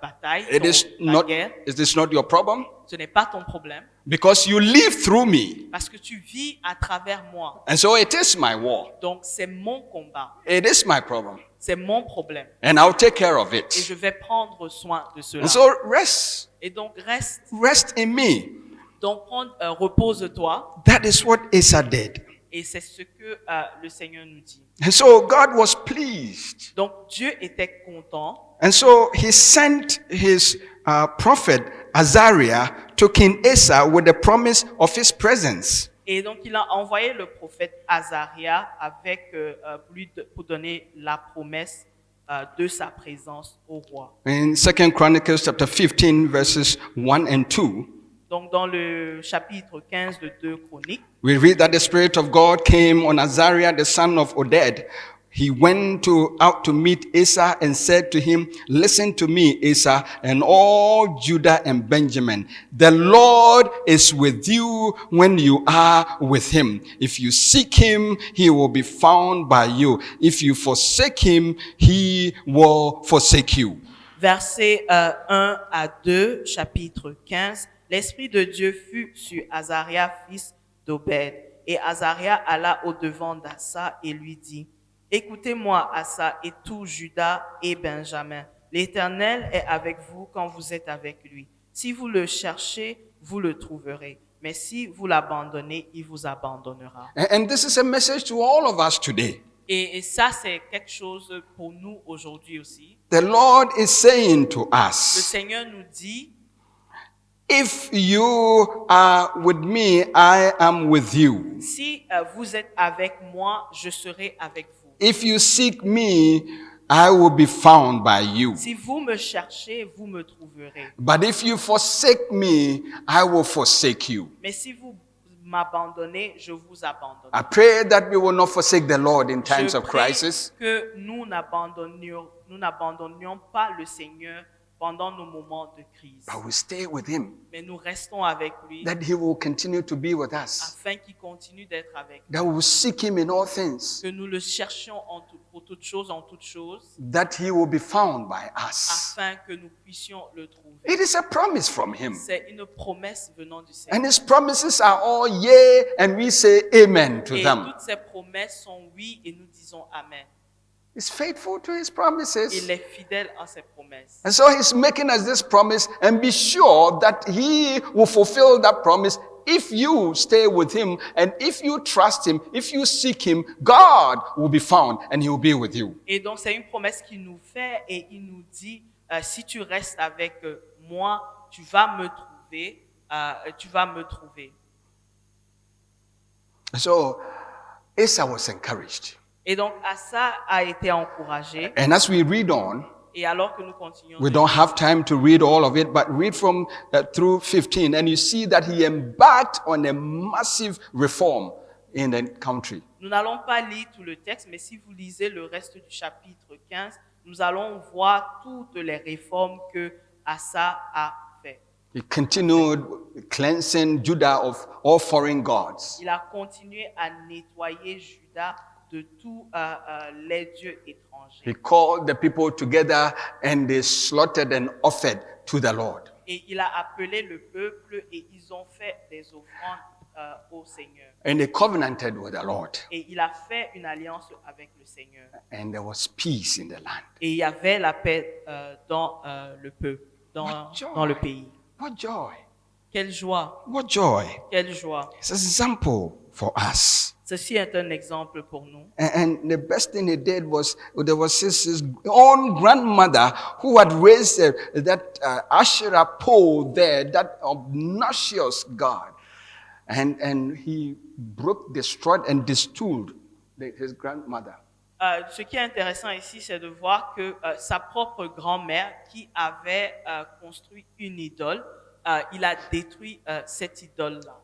C: bataille,
B: it is
C: ta
B: not,
C: guerre,
B: it is not your problem,
C: ce n'est pas ton problème,
B: because you live through me.
C: parce que tu vis à travers moi.
B: And so it is my war.
C: Donc c'est mon combat,
B: It is my problem.
C: c'est mon problème.
B: And I'll take care of
C: Et
B: it.
C: je vais prendre soin de cela.
B: And so rest.
C: Et donc
B: Rest in me.
C: donc repose-toi.
B: That is what Asa did.
C: Et c'est ce que le Seigneur nous dit.
B: And so God was pleased.
C: Donc Dieu était content.
B: And so he sent his prophet Azariah to King Asa with the promise of his presence.
C: Et donc il a envoyé le prophète Azaria avec pour donner la promesse de sa présence au roi.
B: In 2 Chronicles chapter 15 verses 1 and 2,
C: Donc dans le chapitre 15 de 2 Chroniques,
B: we read that the Spirit of God came on Azariah, the son of Oded. He went out to meet Asa and said to him, "Listen to me, Asa, and all Judah and Benjamin. The Lord is with you when you are with him. If you seek him, he will be found by you. If you forsake him, he will forsake you."
C: versets 1 à 2, chapitre 15. L'Esprit de Dieu fut sur Azaria, fils d'Obed. Et Azaria alla au-devant d'Asa et lui dit, « Écoutez-moi, Asa et tout Juda et Benjamin. L'Éternel est avec vous quand vous êtes avec lui. Si vous le cherchez, vous le trouverez. Mais si vous l'abandonnez, il vous abandonnera. »
B: And this is a message to all of us today.
C: Et ça, c'est quelque chose pour nous aujourd'hui aussi.
B: The Lord is saying to
C: Le
B: us,
C: Seigneur nous dit,
B: if you are with me, I am with you.
C: si vous êtes avec moi, je serai avec vous.
B: If you seek me, I will be found by you.
C: Si vous me cherchez, vous me trouverez.
B: But if you forsake me, I will forsake you.
C: Mais si vous m'abandonnez, je vous abandonne.
B: I pray that we will not forsake the Lord in times
C: Je
B: of
C: prie
B: crisis.
C: que nous n'abandonnions pas le Seigneur pendant nos moments de crise.
B: but we stay with him,
C: Mais nous restons avec lui
B: that he will continue to be with us,
C: afin qu'il continue d'être avec nous.
B: that we will seek him in all things,
C: Que nous le cherchions pour toutes choses, en toutes choses,
B: that he will be found by us.
C: afin que nous puissions le trouver.
B: It is a promise from him.
C: C'est une promesse venant du Seigneur.
B: And his promises are all yea, and we say amen to
C: Et
B: them.
C: toutes ces promesses sont oui et nous disons Amen.
B: He's faithful to his promises.
C: Il est fidèle à ses promesses.
B: And so he's making us this promise, and be sure that he will fulfill that promise if you stay with him, and if you trust him, if you seek him, God will be found and he will be with you.
C: Et donc c'est une promesse qu'il nous fait et il nous dit, si tu restes avec moi, tu vas me trouver, tu vas me trouver.
B: So Asa was encouraged.
C: Et donc Asa a été encouragé.
B: And as we read on,
C: Et alors que nous continuons,
B: we don't have time to read all of it, but read from through 15, and you see that he embarked on a massive reform in the country.
C: nous n'allons pas lire tout le texte, mais si vous lisez le reste du chapitre 15, nous allons voir toutes les réformes que Asa a fait.
B: He continued cleansing Judah of all foreign gods.
C: Il a continué à nettoyer Juda de tous les dieux étrangers.
B: He called the people together and they slaughtered and offered to the Lord.
C: Et il a appelé le peuple et ils ont fait des offrandes au Seigneur.
B: And they covenanted with the Lord.
C: Et il a fait une alliance avec le Seigneur.
B: And there was peace in the land.
C: Et il y avait la paix dans le peuple,
B: What joy.
C: dans le pays.
B: What joy.
C: Quelle joie,
B: What joy.
C: quelle joie.
B: It's an example for us.
C: Ceci est un exemple pour nous.
B: And the best thing he did was, there was his own grandmother who had raised that Asherah pole there, that obnoxious god. And he broke, destroyed, and destooled his grandmother.
C: Ce qui est intéressant ici, c'est de voir que sa propre grand-mère, qui avait construit une idole, il a détruit cette idole-là.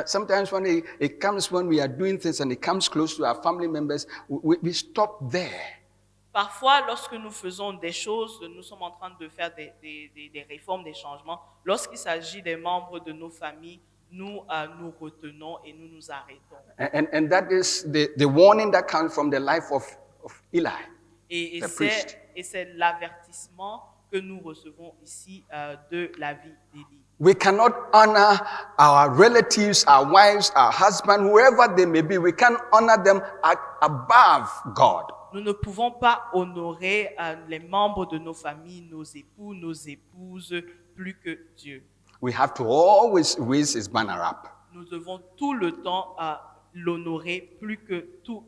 B: Sometimes when when we are doing things and it comes close to our family members, we stop there.
C: Parfois, lorsque nous faisons des choses, nous sommes en train de faire des réformes, des changements. Lorsqu'il s'agit des membres de nos familles, nous nous retenons et nous nous arrêtons.
B: And that is the warning that comes from the life of Eli.
C: Et
B: the priest.
C: c'est l'avertissement que nous recevons ici de la vie d'Élie.
B: We cannot honor our relatives, our wives, our husbands, whoever they may be. We can't honor them above God.
C: Nous ne pouvons pas honorer les membres de nos familles, nos époux, nos épouses, plus que Dieu.
B: We have to always raise his banner up.
C: Nous devons tout le temps l'honorer plus que tout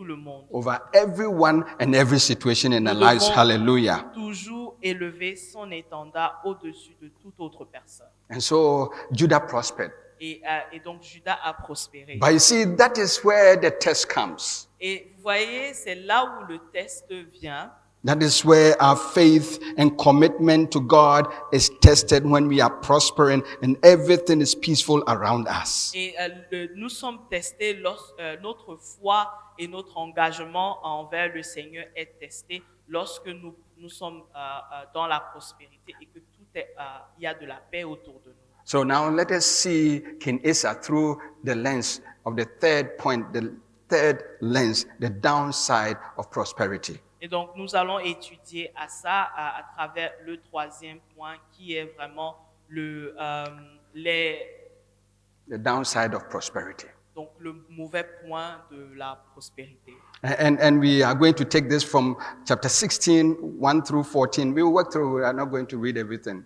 C: le monde.
B: Over everyone and every situation in their
C: Nous
B: lives.
C: devons
B: Hallelujah.
C: toujours élever son étendard au-dessus de toute autre personne.
B: And so Judah prospered.
C: Et donc Juda a prospéré.
B: But you see, that is where the test comes.
C: Et vous voyez, c'est là où le test vient.
B: That is where our faith and commitment to God is tested, when we are prospering and everything is peaceful around us.
C: Et nous sommes testés notre foi et notre engagement envers le Seigneur est testé lorsque nous sommes dans la prospérité et que il y a de la paix autour de nous.
B: So now let us see King Asa through the lens of the third point, the third lens, the downside of prosperity.
C: Et donc, nous allons étudier ça à travers le troisième point qui est vraiment
B: The downside of prosperity.
C: donc le mauvais point de la prospérité.
B: And we are going to take this from chapter 16, 1 through 14. We will work through, we are not going to read everything.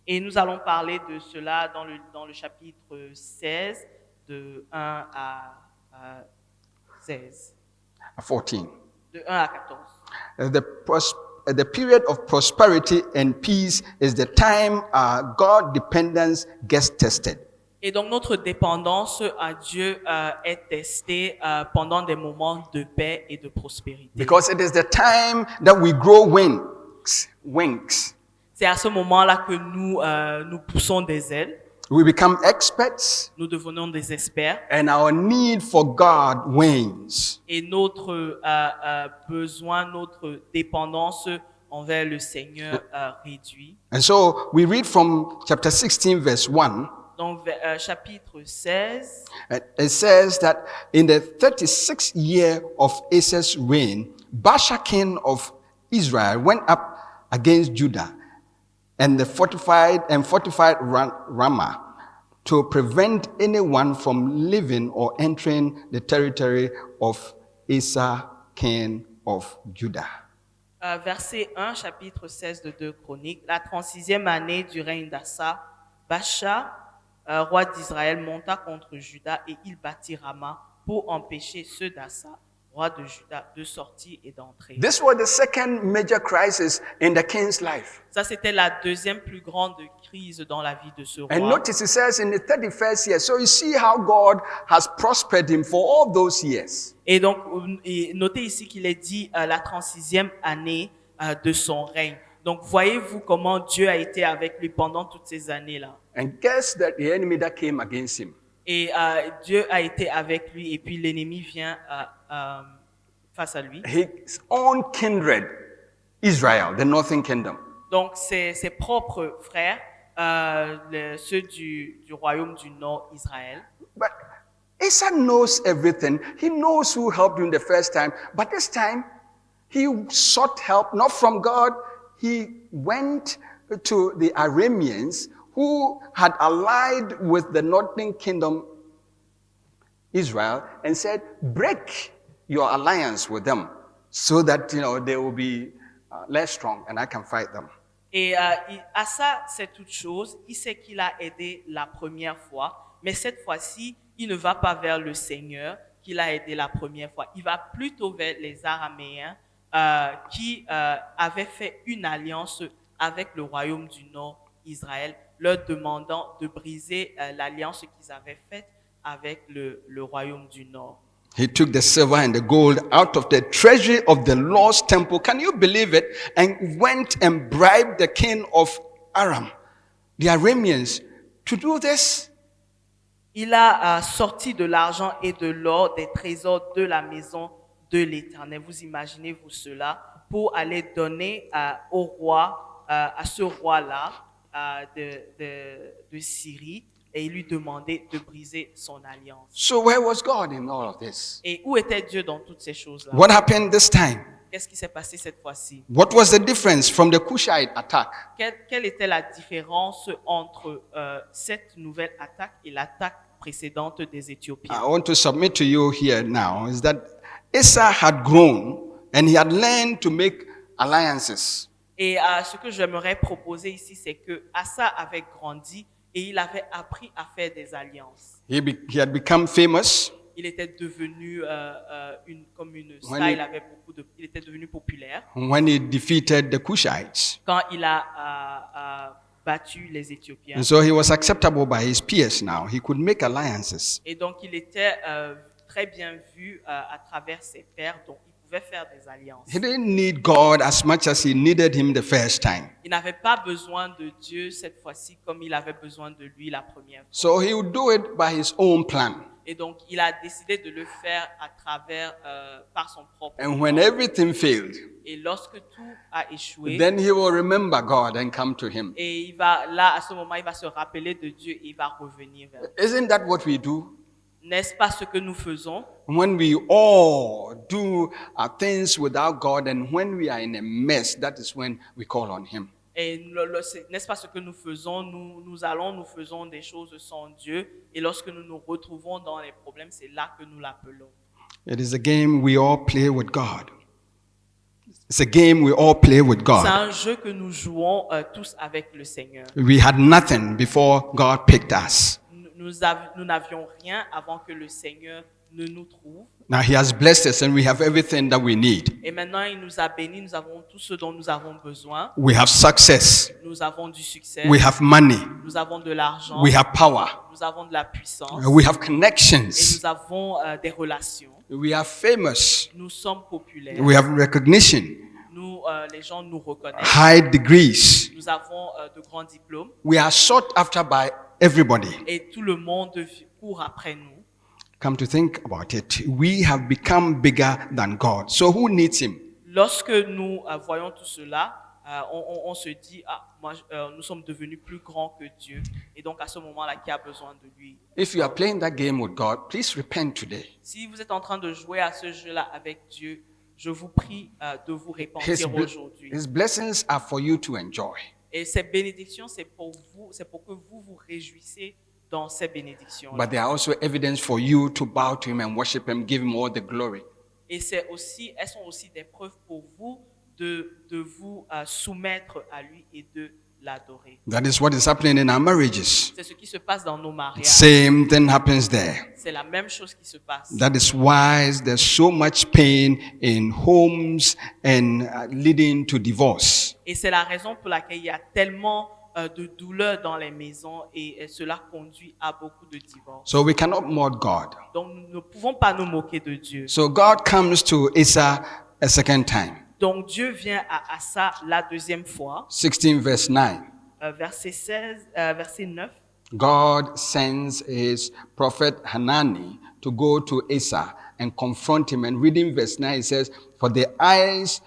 C: Et nous allons parler de cela dans le chapitre 16, de 1 à 16.
B: 14.
C: De 1 à 14.
B: The period of prosperity and peace is the time God dependence gets tested.
C: Et donc notre dépendance à Dieu est testée pendant des moments de paix et de prospérité.
B: Because it is the time that we grow wings.
C: C'est à ce moment-là que nous poussons des ailes.
B: We become experts,
C: Nous devenons des experts.
B: and our need for God wanes.
C: Et notre besoin, notre dépendance envers le Seigneur réduit.
B: And so we read from chapter 16, verse 1.
C: Donc, chapitre 16,
B: It says that in the 36th year of Asa's reign, Baasha king of Israel went up against Judah and fortified Ramah to prevent anyone from leaving or entering the territory of Asa king of Judah.
C: verset 1, chapitre 16 de 2 Chroniques. La 36e année du règne d'Asa, Baasha, roi d'Israël, monta contre Juda et il bâtit Rama pour empêcher ceux d'Asa, roi de Juda, de sortir et d'entrer.
B: This was the second major crisis in the king's life.
C: Ça, c'était la deuxième plus grande crise dans la vie de ce roi.
B: And notice it says in the 31st year. So you see how God has prospered him for all those years.
C: Et donc, notez ici qu'il est dit la 36e année de son règne. Donc, voyez-vous comment Dieu a été avec lui pendant toutes ces années-là.
B: And guess that the enemy that came against him.
C: Et Dieu a été avec lui et puis l'ennemi vient face à lui.
B: His own kindred, Israel, the northern kingdom.
C: Donc, ses propres frères, ceux du royaume du Nord, Israël.
B: But Asa knows everything. He knows who helped him the first time. But this time, he sought help not from God. He went to the Arameans who had allied with the northern kingdom, Israel, and said, break your alliance with them so that, they will be less strong and I can fight them.
C: Et Asa sait toute chose. Il sait qu'il a aidé la première fois. Mais cette fois-ci, il ne va pas vers le Seigneur qu'il a aidé la première fois. Il va plutôt vers les Araméens qui avaient fait une alliance avec le royaume du Nord, Israël, leur demandant de briser l'alliance qu'ils avaient faite avec le royaume du Nord.
B: He took the silver and the gold out of the treasury of the Lord's temple. Can you believe it? And went and bribed the king of Aram, the Arameans, to do this.
C: Il a sorti de l'argent et de l'or des trésors de la maison de l'Éternel. Vous imaginez-vous cela pour aller donner au roi, à ce roi-là de Syrie, et il lui demandait de briser son alliance.
B: So where was God in all of this?
C: Et où était Dieu dans toutes ces choses-là?
B: What happened this time?
C: Qu'est-ce qui s'est passé cette fois-ci?
B: What was the difference from the Cushite attack?
C: Quelle était la différence entre cette nouvelle attaque et l'attaque précédente des Éthiopiens?
B: I want to submit to you here now is that Asa had grown and he had learned to make alliances.
C: Et ce que j'aimerais proposer ici, c'est que Asa avait grandi et il avait appris à faire des alliances.
B: He had become famous.
C: Il était devenu comme une
B: When
C: star,
B: he-
C: il était devenu populaire
B: When he defeated the Cushites.
C: quand il a battu les Éthiopiens.
B: And so he was acceptable by his peers now. He could make alliances.
C: Et donc il était très bien vu à travers ses pairs, donc il pouvait faire des alliances.
B: He didn't need God as much as he needed him the first time.
C: Il n'avait pas besoin de Dieu cette fois-ci comme il avait besoin de lui la première fois.
B: So he would do it by his own plan.
C: Et donc il a décidé de le faire à travers par son propre
B: And when
C: plan.
B: everything failed,
C: Et lorsque tout a échoué,
B: then he will remember God and come to him.
C: et il va là à ce moment il va se rappeler de Dieu et il va revenir vers lui.
B: Isn't that what we do?
C: N'est-ce pas ce que nous faisons?
B: When we all do things without God and when we are in a mess, that is when we call on him.
C: Et n'est-ce pas ce que nous faisons? Nous faisons des choses sans Dieu. Et lorsque nous nous retrouvons dans les problèmes, c'est là que nous l'appelons.
B: It is a game we all play with God. It's a game we all play with
C: C'est
B: God.
C: un jeu que nous jouons tous avec le Seigneur.
B: We had nothing before God picked us.
C: Nous n'avions rien avant que le Seigneur ne nous trouve.
B: Now he has blessed us and we have everything that we need.
C: Et maintenant, il nous a bénis. Nous avons tout ce dont nous avons besoin.
B: We have success.
C: Nous avons du succès.
B: We have money.
C: Nous avons de l'argent.
B: We have power.
C: Nous avons de la puissance.
B: We have
C: Et
B: connections.
C: nous avons des relations.
B: We are famous.
C: Nous sommes populaires.
B: We have recognition.
C: Nous, les gens nous reconnaissent.
B: High degrees.
C: Nous avons de grands diplômes.
B: We are sought after by everybody.
C: Et tout le monde court après nous.
B: Come to think about it, we have become bigger than God. So who needs him?
C: lorsque nous voyons tout cela, on se dit, nous sommes devenus plus grands que Dieu. Et donc, à ce moment-là, qui a besoin de lui?
B: If you are playing that game with God, please repent today.
C: Si vous êtes en train de jouer à ce jeu-là avec Dieu, je vous prie de vous repentir aujourd'hui.
B: His blessings are for you to enjoy.
C: Et ces bénédictions, c'est pour vous, c'est pour que vous vous réjouissez dans ces bénédictions.
B: But they are also evidence for you to bow to Him and worship Him, give Him all the glory.
C: Et elles sont aussi des preuves pour vous de vous soumettre à lui et de l'adorer.
B: That is what is happening in our marriages.
C: C'est ce qui se passe dans nos mariages.
B: Same thing happens there.
C: C'est la même chose qui se passe.
B: That is why there's so much pain in homes and leading to divorce.
C: Et c'est la raison pour laquelle il y a tellement de douleur dans les maisons et cela conduit à beaucoup de divorces.
B: So we cannot mock God.
C: Donc nous ne pouvons pas nous moquer de Dieu.
B: So God comes to Asa a second time.
C: Donc Dieu vient à Asa la deuxième fois.
B: 16 verse 9.
C: Verset 9.
B: God sends his prophet Hanani to go to Asa and confront him. And reading verse 9, it says, for the eyes,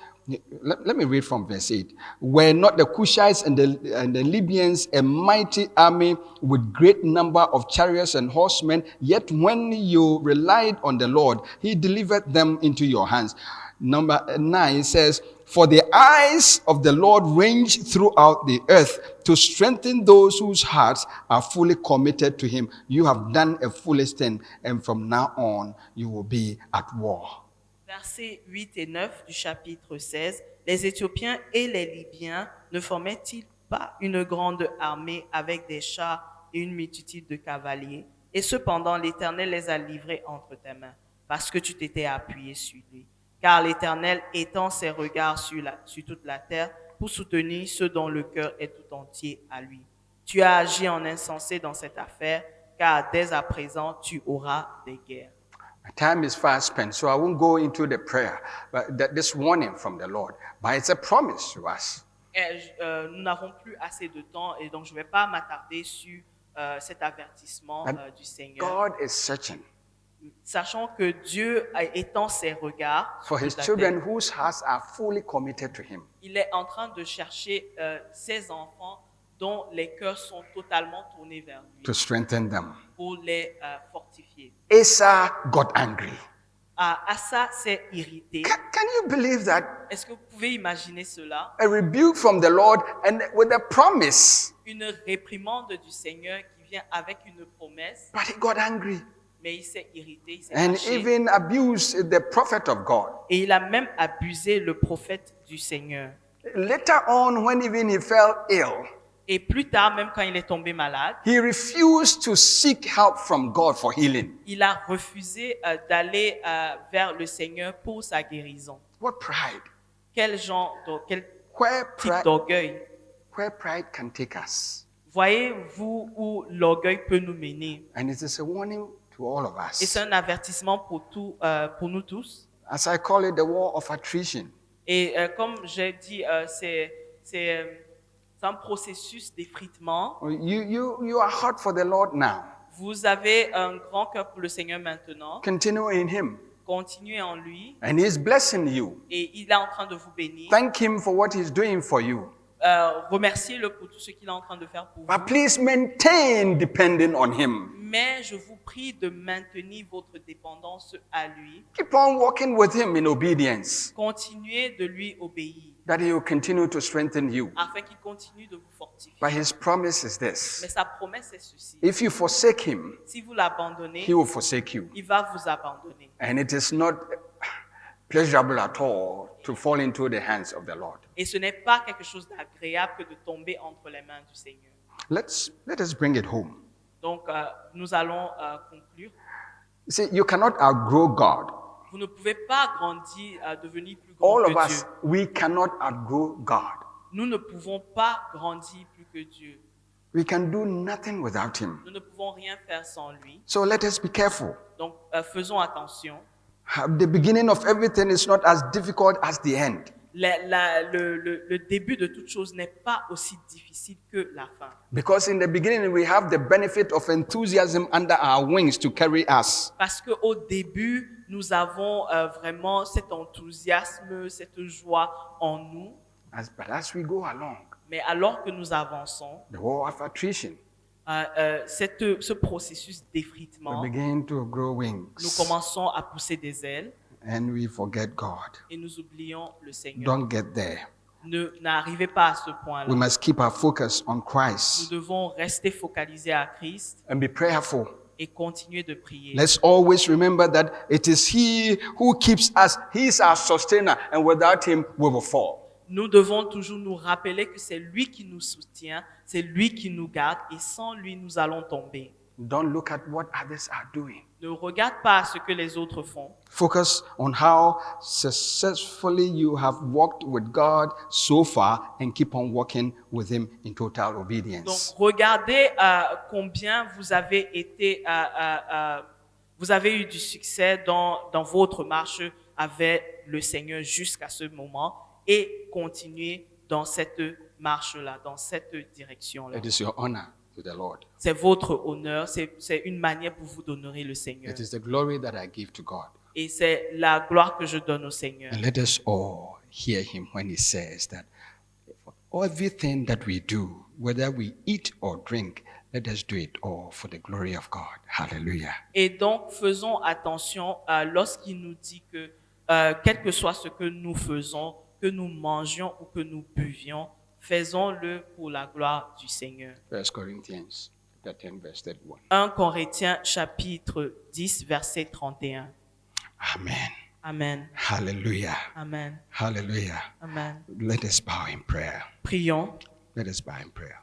B: let me read from verse 8. Were not the Cushites and the Libyans a mighty army with great number of chariots and horsemen? Yet when you relied on the Lord, he delivered them into your hands. Number 9 says, for the eyes of the Lord range throughout the earth to strengthen those whose hearts are fully committed to him. You have done a foolish thing, and from now on you will be at war.
C: Versets 8 et 9 du chapitre 16. Les Éthiopiens et les Libyens ne formaient-ils pas une grande armée avec des chars et une multitude de cavaliers? Et cependant, l'Éternel les a livrés entre tes mains, parce que tu t'étais appuyé sur lui. Car l'Éternel étend ses regards sur toute la terre pour soutenir ceux dont le cœur est tout entier à lui. Tu as agi en insensé dans cette affaire, car dès à présent, tu auras des guerres.
B: My time is fast spent, so I won't go into the prayer, but this warning from the Lord. But it's a promise to us.
C: Nous n'avons plus assez de temps, et donc je ne vais pas m'attarder sur cet avertissement du Seigneur.
B: God is searching
C: Sachant que Dieu étend ses regards
B: for his children whose hearts are fully committed to him.
C: Il est en train de chercher ses enfants dont les cœurs sont totalement tournés vers lui
B: To strengthen them.
C: pour les fortifier.
B: Asa got angry.
C: Asa s'est irrité.
B: Can you believe that?
C: Est-ce que vous pouvez imaginer cela?
B: A rebuke from the Lord and with a promise.
C: Une réprimande du Seigneur qui vient avec une promesse,
B: But he got angry
C: mais il s'est irrité, il s'est
B: and
C: fâché.
B: even abused the prophet of God.
C: Et il a même abusé le prophète du Seigneur.
B: Later on, when even he fell ill,
C: Et plus tard, même quand il est tombé malade,
B: he refused to seek help from God for healing.
C: il a refusé d'aller vers le Seigneur pour sa guérison.
B: What pride?
C: Quel
B: Where
C: type
B: pride,
C: d'orgueil?
B: where pride can take us.
C: Voyez-vous où l'orgueil peut nous mener?
B: And it is a warning to all of
C: Et c'est
B: us.
C: un avertissement pour nous tous.
B: As I call it, the war of attrition.
C: Et comme j'ai dit, c'est un processus d'effritement.
B: You are hot for the Lord now.
C: Vous avez un grand cœur pour le Seigneur maintenant.
B: Continue in him.
C: Continuez en lui.
B: And he is blessing you.
C: Et il est en train de vous bénir.
B: Thank him for what he's doing for you.
C: Remerciez-le pour tout ce qu'il est en train de faire pour
B: But
C: vous.
B: please maintain depending on him.
C: Mais je vous prie de maintenir votre dépendance à lui.
B: Keep on walking with him in obedience,
C: Continuez de lui obéir,
B: that he will continue to strengthen you.
C: afin qu'il continue de vous fortifier.
B: But his promise is
C: Mais
B: this.
C: sa promesse est ceci.
B: If you forsake him,
C: Si vous l'abandonnez,
B: he will forsake you.
C: il va vous abandonner.
B: And it is not pleasurable at all to fall into the hands of the Lord.
C: Et ce n'est pas quelque chose d'agréable que de tomber entre les mains du Seigneur.
B: Let us bring it home.
C: Donc, nous allons conclure.
B: You see, you cannot outgrow God.
C: Vous ne pouvez pas grandir, devenir plus grand
B: All of
C: que
B: us,
C: Dieu.
B: we cannot outgrow God.
C: Nous ne pouvons pas grandir plus que Dieu.
B: We can do nothing without him.
C: Nous ne pouvons rien faire sans lui.
B: So let us be careful.
C: Donc, faisons attention.
B: The beginning of everything is not as difficult as the end.
C: le début de toute chose n'est pas aussi difficile que la fin.
B: Because in the beginning, we have the benefit of enthusiasm under our wings to carry us.
C: Parce qu'au début, nous avons vraiment cet enthousiasme, cette joie en nous.
B: But as we go along,
C: Mais alors que nous avançons,
B: the war of attrition,
C: ce processus
B: we
C: d'effritement,
B: begin to grow
C: nous
B: wings
C: commençons à pousser des ailes
B: and we forget God.
C: et nous oublions le Seigneur.
B: Don't get there.
C: N'arrivez pas à ce
B: We
C: point-là.
B: must keep our focus on
C: Nous
B: Christ
C: devons rester focalisés à Christ
B: and be prayerful.
C: et continuer de prier.
B: Let's always remember that it is He who keeps us. He is our sustainer, and without Him, we will fall.
C: Nous devons toujours nous rappeler que c'est lui qui nous soutient, c'est lui qui nous garde et sans lui, nous allons tomber.
B: Don't look at what others are doing.
C: Ne regarde pas ce que les autres font.
B: Focus on how successfully you have walked with God so far and keep on walking with Him in total
C: Donc,
B: obedience.
C: regardez combien vous avez été, vous avez eu du succès dans votre marche avec le Seigneur jusqu'à ce moment et continuez dans cette marche-là, dans cette direction-là.
B: It is your honor to the Lord.
C: C'est votre honneur, c'est une manière pour vous d'honorer le Seigneur.
B: It is the glory that I give to God.
C: Et c'est la gloire que je donne au Seigneur.
B: And let us all hear Him when He says that everything that we do, whether we eat or drink, let us do it all for the glory of God. Hallelujah.
C: Et donc, faisons attention lorsqu'il nous dit que, quel que soit ce que nous faisons, que nous mangions ou que nous buvions, faisons-le pour la gloire du Seigneur.
B: 1 Corinthians chapter 10, verse 31.
C: 1 Corinthiens chapitre 10, verset 31.
B: Amen.
C: Amen.
B: Hallelujah.
C: Amen.
B: Hallelujah.
C: Amen.
B: Let us bow in prayer.
C: Prions.
B: Let us bow in prayer.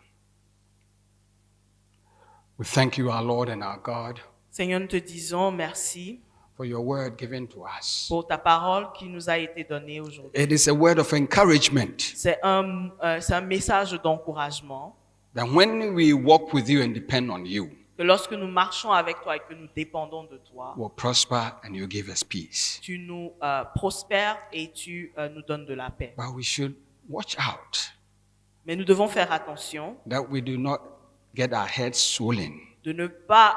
B: We thank you, our Lord and our God,
C: Seigneur, nous te disons merci
B: for your word given to us.
C: pour ta parole qui nous a été donnée aujourd'hui.
B: It is a word of encouragement
C: C'est un message d'encouragement
B: that when we walk with you and depend on you,
C: que lorsque nous marchons avec toi et que nous dépendons de toi,
B: we'll prosper and you give us peace.
C: tu nous prospères et tu nous donnes de la paix.
B: But we should watch out
C: Mais nous devons faire attention
B: that we do not get our heads swollen
C: de ne pas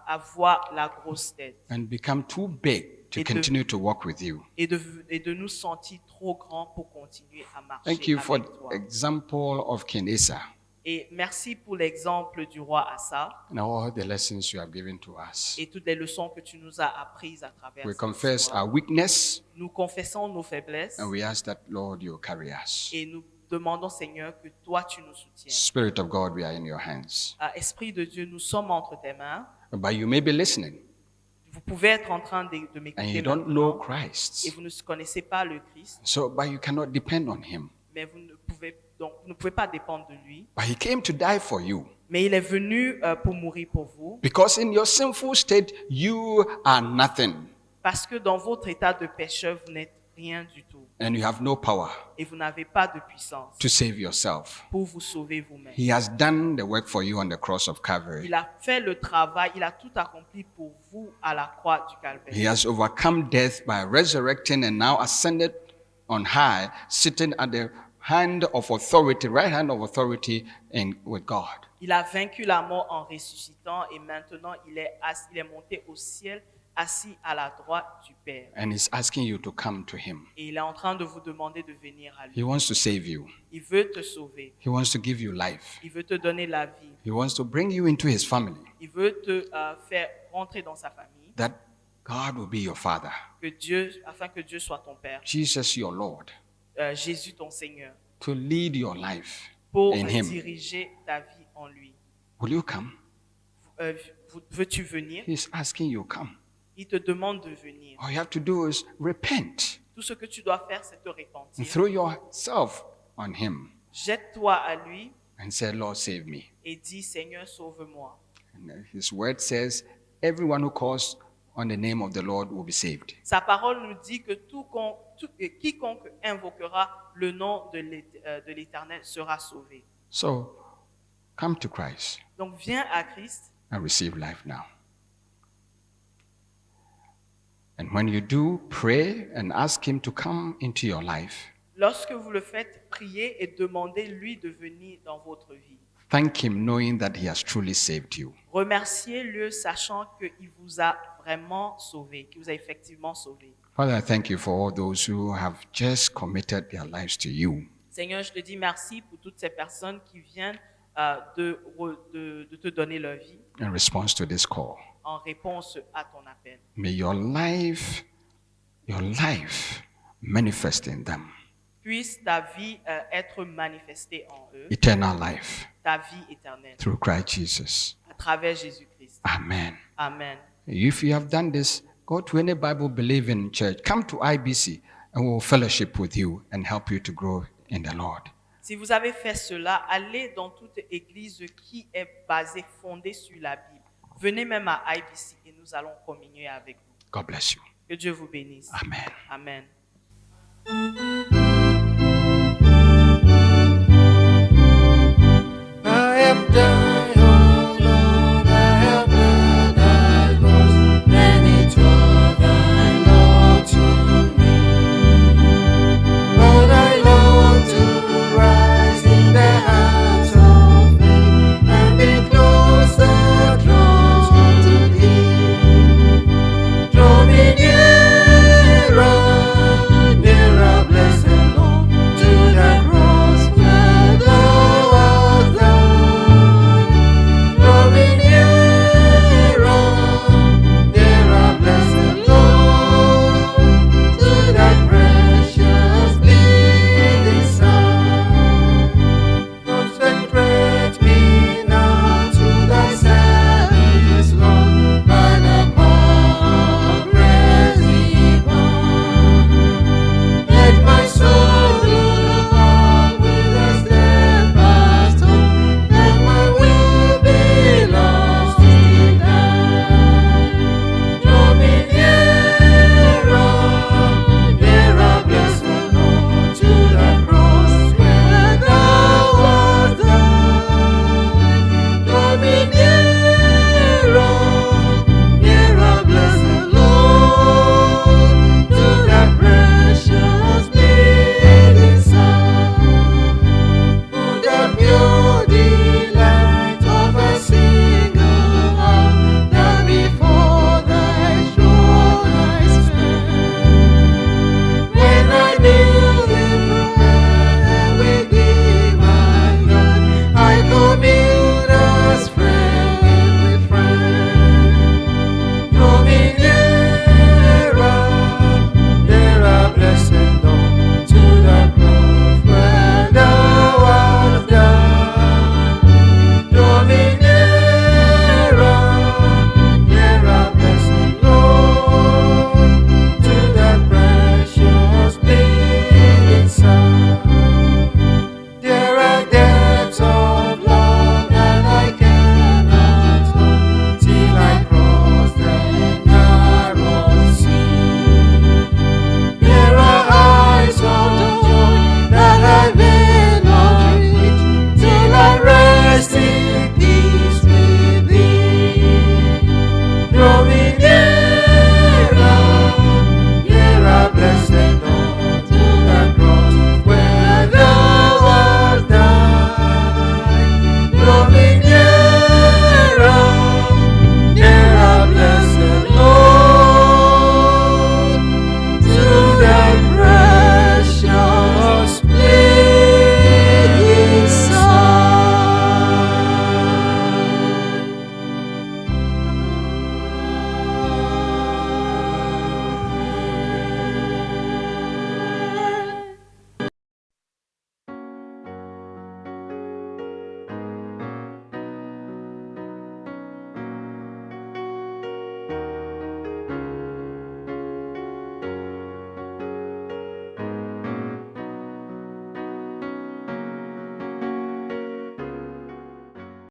C: avoir la grosse tête
B: and become too big to
C: Et de-
B: continue to walk with you.
C: et de nous sentir trop grands pour continuer à marcher
B: Thank you for
C: avec toi.
B: the example of King Asa
C: Et merci pour l'exemple du roi Asa
B: and all the lessons you have given to us.
C: et toutes les leçons que tu nous as apprises à travers
B: We
C: cette
B: confess
C: histoire.
B: our weakness
C: Nous confessons nos faiblesses
B: and we ask that, Lord, you carry us.
C: et nous demandons, Seigneur, que toi, tu nous soutiennes.
B: Spirit of God, we are in your hands.
C: Esprit de Dieu, nous sommes entre tes mains.
B: But you may be listening
C: Vous pouvez être en train de
B: and
C: m'écouter
B: you don't know
C: maintenant et
B: Christ.
C: vous ne connaissez pas le Christ,
B: So, but you cannot depend on him.
C: mais vous ne pouvez pas dépendre de lui.
B: But he came to die for you.
C: Mais il est venu pour mourir pour vous,
B: Because in your sinful state, you are nothing
C: parce que dans votre état de pécheur, vous n'êtes rien du tout
B: and you have no power
C: et vous n'avez pas de puissance
B: to save yourself.
C: pour vous sauver vous-même.
B: He has done the work for you on the cross of Calvary.
C: Il a fait le travail, il a tout accompli pour vous à la croix du Calvaire.
B: He has overcome death by resurrecting and now ascended on high, sitting at the hand of authority, right hand of authority with God.
C: Il a vaincu la mort en ressuscitant et maintenant il est monté au ciel, assis à la droite du Père.
B: And he's asking you to come to him.
C: Et il est en train de vous demander de venir à
B: He
C: lui.
B: wants to save you.
C: Il veut te sauver.
B: He wants to give you life.
C: Il veut te donner la vie.
B: He wants to bring you into his family.
C: Il veut te faire rentrer dans sa famille.
B: That God will be your father.
C: Afin que Dieu soit ton Père.
B: Jesus your Lord.
C: Jésus ton Seigneur.
B: To lead your life
C: Pour
B: in him.
C: diriger ta vie en lui.
B: Will you come?
C: Veux-tu venir?
B: He's asking you, come.
C: Il te demande de venir.
B: All you have to do is repent
C: Tout ce que tu dois faire, c'est te
B: and
C: repentir.
B: throw yourself on him
C: Jette-toi à lui
B: and say, Lord, save me.
C: et dis, Seigneur, sauve-moi.
B: And his word says, everyone who calls on the name of the Lord will be saved.
C: Sa parole nous dit que quiconque invoquera le nom de l'Éternel sera sauvé.
B: So come to Christ
C: Donc viens à Christ
B: and receive life now. And when you do, pray and ask him to come into your life.
C: Lorsque vous le faites, priez et demandez-lui de venir dans votre vie.
B: Thank Him knowing that He has truly saved you.
C: Remerciez-le sachant qu'il vous a vraiment sauvé, qu'il vous a effectivement sauvé.
B: Father, I thank you for all those who have just committed their lives to you.
C: Seigneur, je te dis merci pour toutes ces personnes qui viennent de te donner leur vie
B: In response to this call,
C: en réponse à ton appel.
B: may your life manifest in them.
C: Puisse ta vie être manifestée en eux,
B: Eternal life
C: ta vie éternelle,
B: through Christ Jesus.
C: à travers Jésus-Christ.
B: Amen.
C: Amen.
B: If you have done this, go to any Bible believing church. Come to IBC and we will fellowship with you and help you to grow in the Lord.
C: Si vous avez fait cela, allez dans toute église qui est basée, fondée sur la Bible. Venez même à IBC et nous allons communier avec vous.
B: God bless you.
C: Que Dieu vous bénisse.
B: Amen.
C: Amen.